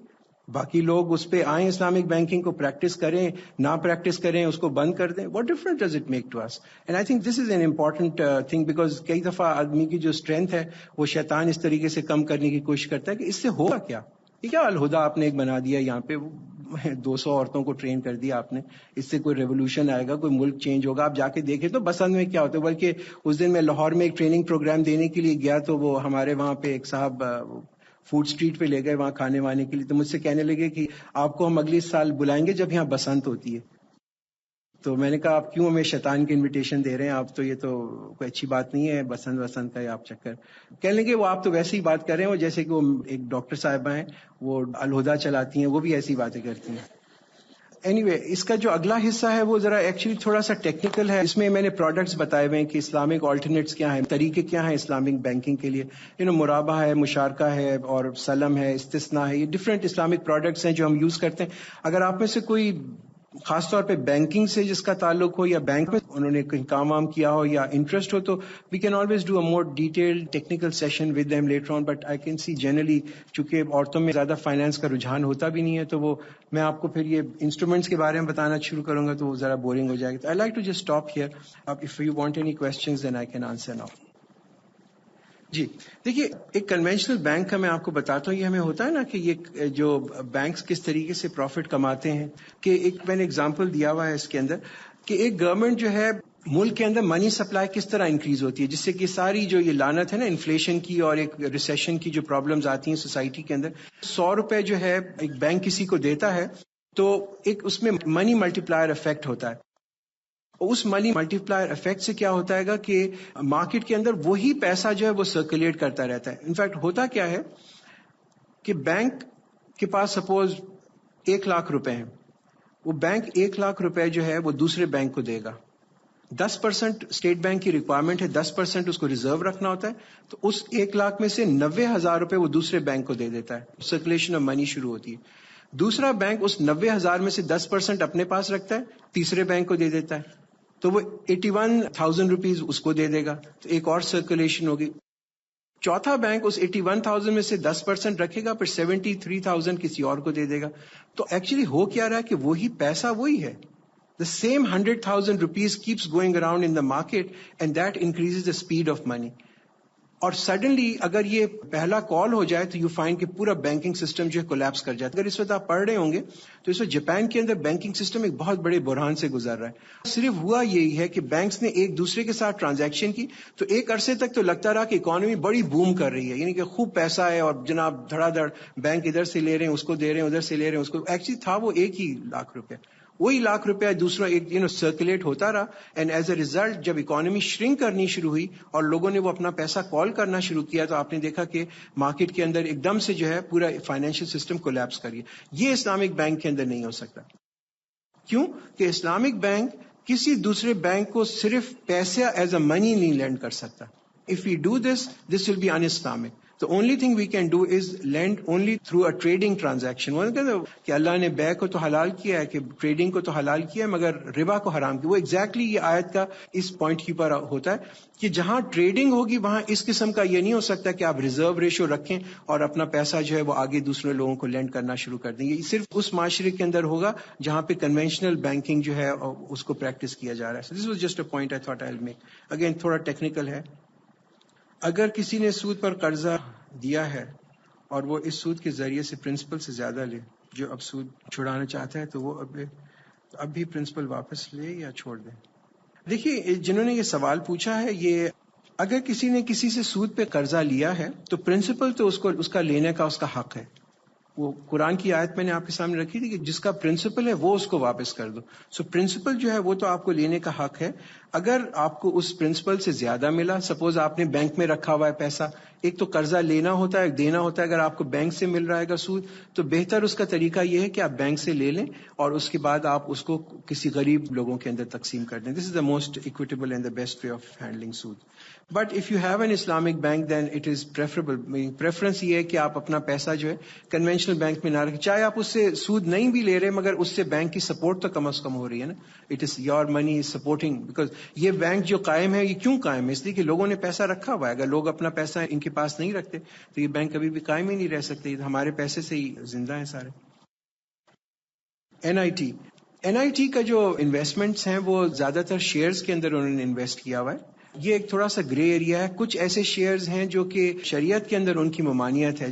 باقی لوگ اس پہ آئیں, اسلامک بینکنگ کو پریکٹس کریں, نہ پریکٹس کریں, اس کو بند کر دیں, what difference does it make to us? And I think this is an important thing, because کئی دفعہ آدمی کی جو اسٹرینتھ ہے وہ شیطان اس طریقے سے کم کرنے کی کوشش کرتا ہے کہ اس سے ہوگا کیا. یہ کیا الہدا آپ نے ایک بنا دیا, یہاں پہ 200 عورتوں کو ٹرین کر دیا آپ نے, اس سے کوئی ریولوشن آئے گا, کوئی ملک چینج ہوگا؟ آپ جا کے دیکھیں تو بسنت میں کیا ہوتا ہے. بلکہ اس دن میں لاہور میں ایک ٹریننگ پروگرام دینے کے لیے گیا, تو وہ ہمارے وہاں پہ ایک صاحب فوڈ اسٹریٹ پہ لے گئے وہاں کھانے وانے کے لیے, تو مجھ سے کہنے لگے کہ آپ کو ہم اگلی سال بلائیں گے جب یہاں بسنت ہوتی ہے. تو میں نے کہا آپ کیوں ہمیں شیطان کی انویٹیشن دے رہے ہیں, آپ تو یہ تو کوئی اچھی بات نہیں ہے, بسنت وسنت کا آپ چکر. کہنے لگے وہ آپ تو ویسے ہی بات کر رہے ہیں, وہ جیسے کہ وہ ایک ڈاکٹر صاحبہ ہیں وہ الہدا چلاتی ہیں, وہ بھی ایسی باتیں کرتی ہیں. anyway, اس کا جو اگلا حصہ ہے وہ ذرا ایکچولی تھوڑا سا ٹیکنیکل ہے. اس میں میں نے پروڈکٹس بتائے ہوئے ہیں کہ اسلامک آلٹرنیٹس کیا ہیں, طریقے کیا ہیں اسلامک بینکنگ کے لیے. مرابہ ہے, مشارکہ ہے, اور سلم ہے, استثناء ہے. یہ ڈفرینٹ اسلامک پروڈکٹس ہیں جو ہم یوز کرتے ہیں. اگر آپ میں سے کوئی خاص طور پہ بینکنگ سے جس کا تعلق ہو یا بینک میں انہوں نے کہیں کام وام کیا ہو یا انٹرسٹ ہو, تو we can always do a more detailed technical session with them later on. But I can see generally چونکہ عورتوں میں زیادہ فائنانس کا رجحان ہوتا بھی نہیں ہے, تو وہ میں آپ کو پھر یہ انسٹرومنٹس کے بارے میں بتانا شروع کروں گا تو وہ ذرا بورنگ ہو جائے گا. I like to just stop here. If you want any questions then I can answer now. جی دیکھیے, ایک کنونشنل بینک کا میں آپ کو بتاتا ہوں. یہ ہمیں ہوتا ہے نا کہ یہ جو بینکس کس طریقے سے پروفٹ کماتے ہیں, کہ ایک میں نے اگزامپل دیا ہوا ہے اس کے اندر کہ ایک گورنمنٹ جو ہے ملک کے اندر منی سپلائی کس طرح انکریز ہوتی ہے, جس سے کہ ساری جو یہ لعنت ہے نا انفلیشن کی اور ایک ریسیشن کی جو پرابلمز آتی ہیں سوسائٹی کے اندر. 100 روپے جو ہے ایک بینک کسی کو دیتا ہے تو ایک اس میں منی ملٹی پلائر افیکٹ ہوتا ہے. اس منی ملٹی پلائر افیکٹ سے کیا ہوتا ہے گا کہ مارکیٹ کے اندر وہی پیسہ جو ہے وہ سرکولیٹ کرتا رہتا ہے. انفیکٹ ہوتا کیا ہے کہ بینک کے پاس سپوز 1 لاکھ روپے ہیں, وہ بینک 1 لاکھ روپے جو ہے وہ دوسرے بینک کو دے گا. 10% اسٹیٹ بینک کی ریکوائرمنٹ ہے, 10% اس کو ریزرو رکھنا ہوتا ہے, تو اس 1 لاکھ میں سے 90,000 روپے وہ دوسرے بینک کو دے دیتا ہے. سرکولیشن آف منی شروع ہوتی ہے. دوسرا بینک اس 90,000 میں سے 10% اپنے پاس رکھتا ہے, تیسرے بینک کو دے دیتا ہے, تو وہ 81,000 روپیز اس کو دے دے گا, تو ایک اور سرکولیشن ہوگی. چوتھا بینک اس 81,000 میں سے 10% رکھے گا, پھر 73,000 کسی اور کو دے دے گا. تو ایکچولی ہو کیا رہا ہے کہ وہی پیسہ وہی ہے. The same 100,000 rupees keeps going around in the market and that increases the speed of money. اور سڈنلی اگر یہ پہلا کال ہو جائے تو یو فائنڈ کہ پورا بینکنگ سسٹم جو ہے کولیپس کر جاتا ہے. اگر اس وقت آپ پڑھ رہے ہوں گے تو اس وقت جاپان کے اندر بینکنگ سسٹم ایک بہت بڑے بحران سے گزر رہا ہے. صرف ہوا یہی ہے کہ بینکس نے ایک دوسرے کے ساتھ ٹرانزیکشن کی تو ایک عرصے تک تو لگتا رہا کہ اکانومی بڑی بوم کر رہی ہے, یعنی کہ خوب پیسہ ہے اور جناب دھڑا دھڑ بینک ادھر سے لے رہے ہیں اس کو دے رہے ہیں, ادھر سے لے رہے ہیں اس کو. ایکچولی تھا وہ ایک ہی لاکھ روپے, وہی لاکھ روپیہ دوسرا ایک سرکولیٹ ہوتا رہا. اینڈ ایز اے ریزلٹ جب اکانومی شرنک کرنی شروع ہوئی اور لوگوں نے وہ اپنا پیسہ کال کرنا شروع کیا تو آپ نے دیکھا کہ مارکیٹ کے اندر ایک دم سے جو ہے پورا فائنینشیل سسٹم کولیپس کر گیا. یہ اسلامک بینک کے اندر نہیں ہو سکتا. کیوں کہ اسلامک بینک کسی دوسرے بینک کو صرف پیسہ ایز اے منی نہیں لینڈ کر سکتا. If we do this will be un-Islamic. The only thing we can do is lend only through a trading transaction. وہ کہتے ہیں کہ اللہ نے بے کو تو حلال کیا ہے, کہ ٹریڈنگ کو تو حلال کیا ہے مگر ربا کو حرام کیا. وہ ایگزیکٹلی یہ آیت کا اس پوائنٹ کی پر ہوتا ہے کہ جہاں ٹریڈنگ ہوگی وہاں اس قسم کا یہ نہیں ہو سکتا کہ آپ ریزرو ریشو رکھیں اور اپنا پیسہ جو ہے وہ آگے دوسرے لوگوں کو لینڈ کرنا شروع کر دیں. یہ صرف اس معاشرے کے اندر ہوگا جہاں پہ کنونشنل بینکنگ جو ہے اس کو پریکٹس کیا جا رہا ہے. This was just a point I thought I will make. Again تھوڑا ٹیکنیکل ہے. اگر کسی نے سود پر قرضہ دیا ہے اور وہ اس سود کے ذریعے سے پرنسپل سے زیادہ لے, جو اب سود چھڑانا چاہتا ہے تو وہ اب بھی پرنسپل واپس لے یا چھوڑ دے. دیکھیے جنہوں نے یہ سوال پوچھا ہے, یہ اگر کسی نے کسی سے سود پہ قرضہ لیا ہے تو پرنسپل تو اس کا لینے کا اس کا حق ہے. وہ قرآن کی آیت میں نے آپ کے سامنے رکھی تھی کہ جس کا پرنسپل ہے وہ اس کو واپس کر دو. سو پرنسپل جو ہے وہ تو آپ کو لینے کا حق ہے. اگر آپ کو اس پرنسپل سے زیادہ ملا, سپوز آپ نے بینک میں رکھا ہوا ہے پیسہ, ایک تو قرضہ لینا ہوتا ہے ایک دینا ہوتا ہے. اگر آپ کو بینک سے مل رہا ہے گا سود تو بہتر اس کا طریقہ یہ ہے کہ آپ بینک سے لے لیں اور اس کے بعد آپ اس کو کسی غریب لوگوں کے اندر تقسیم کر دیں. This is the most equitable and the best way of handling سود. But if you have an Islamic bank then it is preferable. Preference یہ ہے کہ آپ اپنا پیسہ جو ہے کنونشنل بینک میں نہ رکھیں, چاہے آپ اس سے سود نہیں بھی لے رہے مگر اس سے بینک کی سپورٹ تو کم از کم ہو رہی ہے نا. It is your money is supporting, because یہ بینک جو قائم ہے یہ کیوں قائم ہے؟ اس لیے کہ لوگوں نے پیسہ رکھا ہوا ہے. اگر لوگ اپنا پیسہ ان کے پاس نہیں رکھتے تو یہ بینک کبھی بھی قائم ہی نہیں رہ سکتے. ہمارے پیسے سے ہی زندہ ہیں سارے. این آئی ٹی کا جو انویسٹمنٹس ہیں وہ زیادہ تر شیئرز کے اندر انہوں نے انویسٹ کیا ہوا ہے. یہ ایک تھوڑا سا گرے ایریا ہے. کچھ ایسے شیئرز ہیں جو کہ شریعت کے اندر ان کی ممانعت ہے.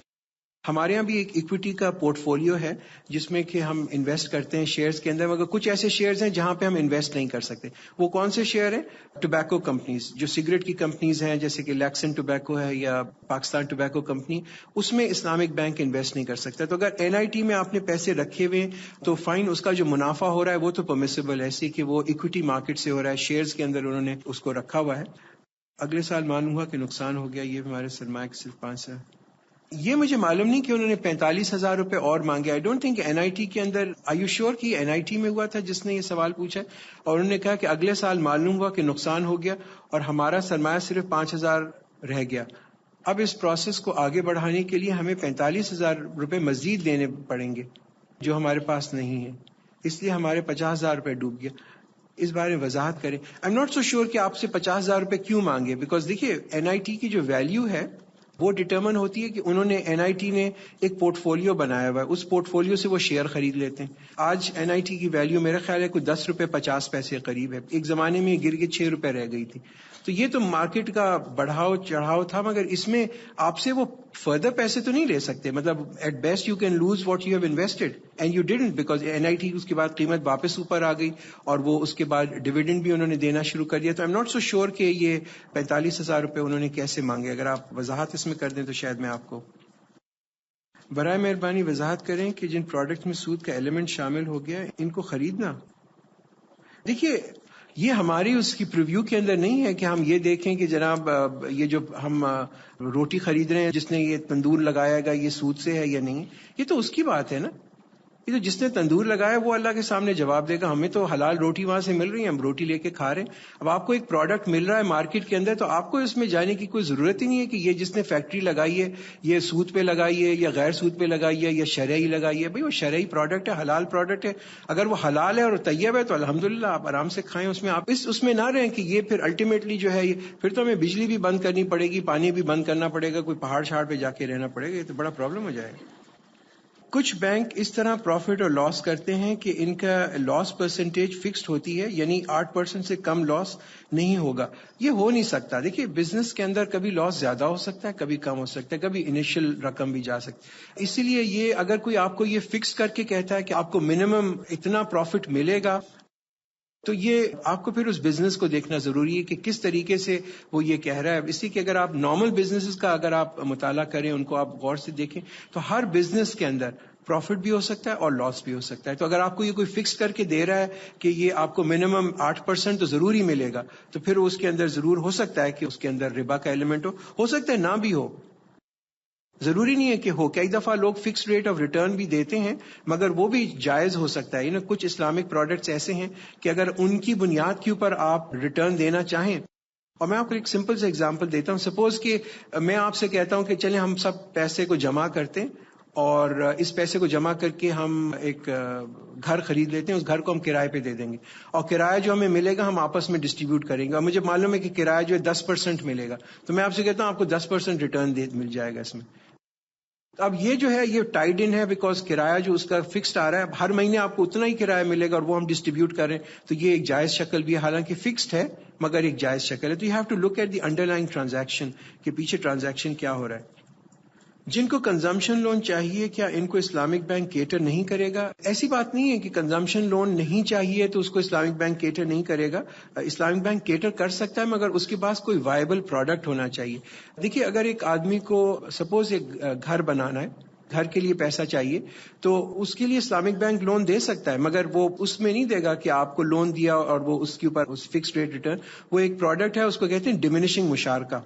ہمارے یہاں بھی ایک ایکویٹی کا پورٹ فولیو ہے جس میں کہ ہم انویسٹ کرتے ہیں شیئرز کے اندر, مگر کچھ ایسے شیئرز ہیں جہاں پہ ہم انویسٹ نہیں کر سکتے. وہ کون سے شیئر ہیں؟ ٹوبیکو کمپنیز, جو سگریٹ کی کمپنیز ہیں جیسے کہ لیکسن ٹوبیکو ہے یا پاکستان ٹوبیکو کمپنی, اس میں اسلامک بینک انویسٹ نہیں کر سکتا. تو اگر این آئی ٹی میں آپ نے پیسے رکھے ہوئے تو فائن, اس کا جو منافع ہو رہا ہے وہ تو پرمیسیبل ہے, ایسے کہ وہ ایکویٹی مارکیٹ سے ہو رہا ہے, شیئرز کے اندر انہوں نے اس کو رکھا ہوا ہے. اگلے سال معلوم ہوا کہ نقصان ہو گیا. یہ ہمارے سرمایہ کے صرف 5 سے یہ مجھے معلوم نہیں کہ انہوں نے 45,000 روپے اور مانگے. آئی ڈونٹ تھنک NIT کے اندر. آر یو شیور کہ NIT میں ہوا تھا جس نے یہ سوال پوچھا؟ اور انہوں نے کہا کہ اگلے سال معلوم ہوا کہ نقصان ہو گیا اور ہمارا سرمایہ صرف 5,000 رہ گیا. اب اس پروسیس کو آگے بڑھانے کے لیے ہمیں 45,000 روپے مزید دینے پڑیں گے جو ہمارے پاس نہیں ہے، اس لیے ہمارے 50,000 روپے ڈوب گیا. اس بارے میں وضاحت کریں. I am not so sure کہ آپ سے 50,000 روپے کیوں مانگے، بیکاز دیکھیے NIT کی جو ویلیو ہے وہ ڈٹرمن ہوتی ہے کہ انہوں نے NIT نے ایک پورٹ فولیو بنایا ہوا ہے، اس پورٹ فولیو سے وہ شیئر خرید لیتے ہیں. آج NIT کی ویلیو میرا خیال ہے کوئی 10 روپے 50 پیسے قریب ہے. ایک زمانے میں یہ گر کے 6 روپے رہ گئی تھی. تو یہ تو مارکیٹ کا بڑھاؤ چڑھاؤ تھا، مگر اس میں آپ سے وہ فردر پیسے تو نہیں لے سکتے. مطلب at best you can lose what you have invested and you didn't, because NIT اس کے بعد قیمت واپس اوپر آ گئی اور وہ اس کے بعد ڈویڈنڈ بھی انہوں نے دینا شروع کر دیا. تو I am not so sure کہ یہ 45,000 روپے انہوں نے کیسے مانگے. اگر آپ وضاحت اس میں کر دیں تو شاید میں آپ کو برائے مہربانی وضاحت کریں کہ جن پروڈکٹ میں سود کا ایلیمنٹ شامل ہو گیا ان کو خریدنا. دیکھیے یہ ہماری اس کی پریویو کے اندر نہیں ہے کہ ہم یہ دیکھیں کہ جناب یہ جو ہم روٹی خرید رہے ہیں جس نے یہ تندور لگایا گا یہ سود سے ہے یا نہیں. یہ تو اس کی بات ہے نا. یہ تو جس نے تندور لگایا وہ اللہ کے سامنے جواب دے گا. ہمیں تو حلال روٹی وہاں سے مل رہی ہے، ہم روٹی لے کے کھا رہے ہیں. اب آپ کو ایک پروڈکٹ مل رہا ہے مارکیٹ کے اندر تو آپ کو اس میں جانے کی کوئی ضرورت ہی نہیں ہے کہ یہ جس نے فیکٹری لگائی ہے یہ سود پہ لگائی ہے یا غیر سود پہ لگائی ہے یا شرعی لگائی ہے. بھائی وہ شرعی پروڈکٹ ہے، حلال پروڈکٹ ہے. اگر وہ حلال ہے اور طیب ہے تو الحمدللہ آپ آرام سے کھائیں. اس میں آپ اس میں نہ رہیں کہ یہ پھر الٹیمیٹلی جو ہے پھر تو ہمیں بجلی بھی بند کرنی پڑے گی، پانی بھی بند کرنا پڑے گا، کوئی پہاڑ شہاڑ پہ جا کے رہنا پڑے گا. یہ تو بڑا پرابلم ہو جائے گا. کچھ بینک اس طرح پروفٹ اور لاس کرتے ہیں کہ ان کا لاس پرسنٹیج فکسڈ ہوتی ہے، یعنی 8% سے کم لاس نہیں ہوگا. یہ ہو نہیں سکتا. دیکھیے بزنس کے اندر کبھی لاس زیادہ ہو سکتا ہے، کبھی کم ہو سکتا ہے، کبھی انیشل رقم بھی جا سکتی ہے. اسی لیے یہ اگر کوئی آپ کو یہ فکس کر کے کہتا ہے کہ آپ کو منیمم اتنا پروفٹ ملے گا تو یہ آپ کو پھر اس بزنس کو دیکھنا ضروری ہے کہ کس طریقے سے وہ یہ کہہ رہا ہے. اسی کہ اگر آپ نارمل بزنسز کا اگر آپ مطالعہ کریں، ان کو آپ غور سے دیکھیں تو ہر بزنس کے اندر پروفٹ بھی ہو سکتا ہے اور لاس بھی ہو سکتا ہے. تو اگر آپ کو یہ کوئی فکس کر کے دے رہا ہے کہ یہ آپ کو منیمم 8% تو ضرور ہی ملے گا تو پھر اس کے اندر ضرور ہو سکتا ہے کہ اس کے اندر ربا کا ایلیمنٹ ہو سکتا ہے نہ بھی ہو. ضروری نہیں ہے کہ ہو. کئی دفعہ لوگ فکس ریٹ آف ریٹرن بھی دیتے ہیں مگر وہ بھی جائز ہو سکتا ہے. کچھ اسلامک پروڈکٹس ایسے ہیں کہ اگر ان کی بنیاد کے اوپر آپ ریٹرن دینا چاہیں، اور میں آپ کو ایک سمپل سے ایگزامپل دیتا ہوں. سپوز کہ میں آپ سے کہتا ہوں کہ چلیں ہم سب پیسے کو جمع کرتے ہیں اور اس پیسے کو جمع کر کے ہم ایک گھر خرید لیتے ہیں، اس گھر کو ہم کرائے پہ دے دیں گے اور کرایہ جو ہمیں ملے گا ہم آپس میں ڈسٹریبیوٹ کریں گے. اور مجھے معلوم ہے کہ کرایہ جو ہے 10% ملے گا تو میں آپ سے کہتا ہوں آپ کو 10% ریٹرن مل جائے گا اس میں. اب یہ جو ہے یہ ٹائڈ ان ہے بیکاز کرایہ جو اس کا فکسڈ آ رہا ہے، ہر مہینے آپ کو اتنا ہی کرایہ ملے گا اور وہ ہم ڈسٹریبیوٹ کریں تو یہ ایک جائز شکل بھی ہے، حالانکہ فکسڈ ہے مگر ایک جائز شکل ہے. تو you have to look at the underline transaction کہ پیچھے ٹرانزیکشن کیا ہو رہا ہے. جن کو کنزمپشن لون چاہیے کیا ان کو اسلامک بینک کیٹر نہیں کرے گا؟ ایسی بات نہیں ہے کہ کنزمپشن لون نہیں چاہیے تو اس کو اسلامک بینک کیٹر نہیں کرے گا. اسلامک بینک کیٹر کر سکتا ہے مگر اس کے پاس کوئی وائبل پروڈکٹ ہونا چاہیے. دیکھیے اگر ایک آدمی کو سپوز ایک گھر بنانا ہے، گھر کے لیے پیسہ چاہیے تو اس کے لیے اسلامک بینک لون دے سکتا ہے مگر وہ اس میں نہیں دے گا کہ آپ کو لون دیا اور وہ اس کے اوپر اس فکسڈ ریٹ ریٹرن. وہ ایک پروڈکٹ ہے، اس کو کہتے ہیں ڈیمینشنگ مشارکہ.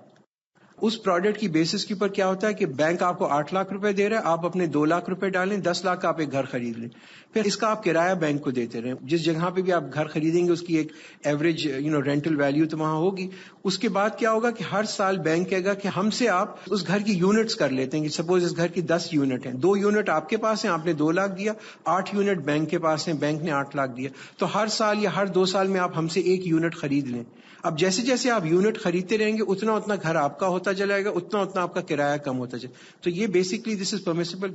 اس پروڈکٹ کی بیسس کے اوپر کیا ہوتا ہے کہ بینک آپ کو 8 لاکھ روپے دے رہا ہے، آپ اپنے 2 لاکھ روپے ڈالیں، 10 لاکھ کا آپ ایک گھر خرید لیں، پھر اس کا آپ کرایہ بینک کو دیتے رہیں. جس جگہ پہ بھی آپ گھر خریدیں گے اس کی ایک ایوریج رینٹل ویلیو تو وہاں ہوگی. اس کے بعد کیا ہوگا کہ ہر سال بینک کہے گا کہ ہم سے آپ اس گھر کی یونٹس کر لیتے ہیں کہ سپوز اس گھر کی 10 یونٹ ہیں، 2 یونٹ آپ کے پاس ہیں، آپ نے 2 لاکھ دیا، 8 یونٹ بینک کے پاس ہیں، بینک نے 8 لاکھ دیا. تو ہر سال یا ہر 2 سال میں آپ ہم سے 1 یونٹ خرید لیں. اب جیسے جیسے آپ یونٹ خریدتے رہیں گے اتنا اتنا گھر آپ کا ہوتا چلائے گا، اتنا اتنا آپ کا کرایہ کم ہوتا چلے. تو یہ بیسکلی دس از پرمیسیبل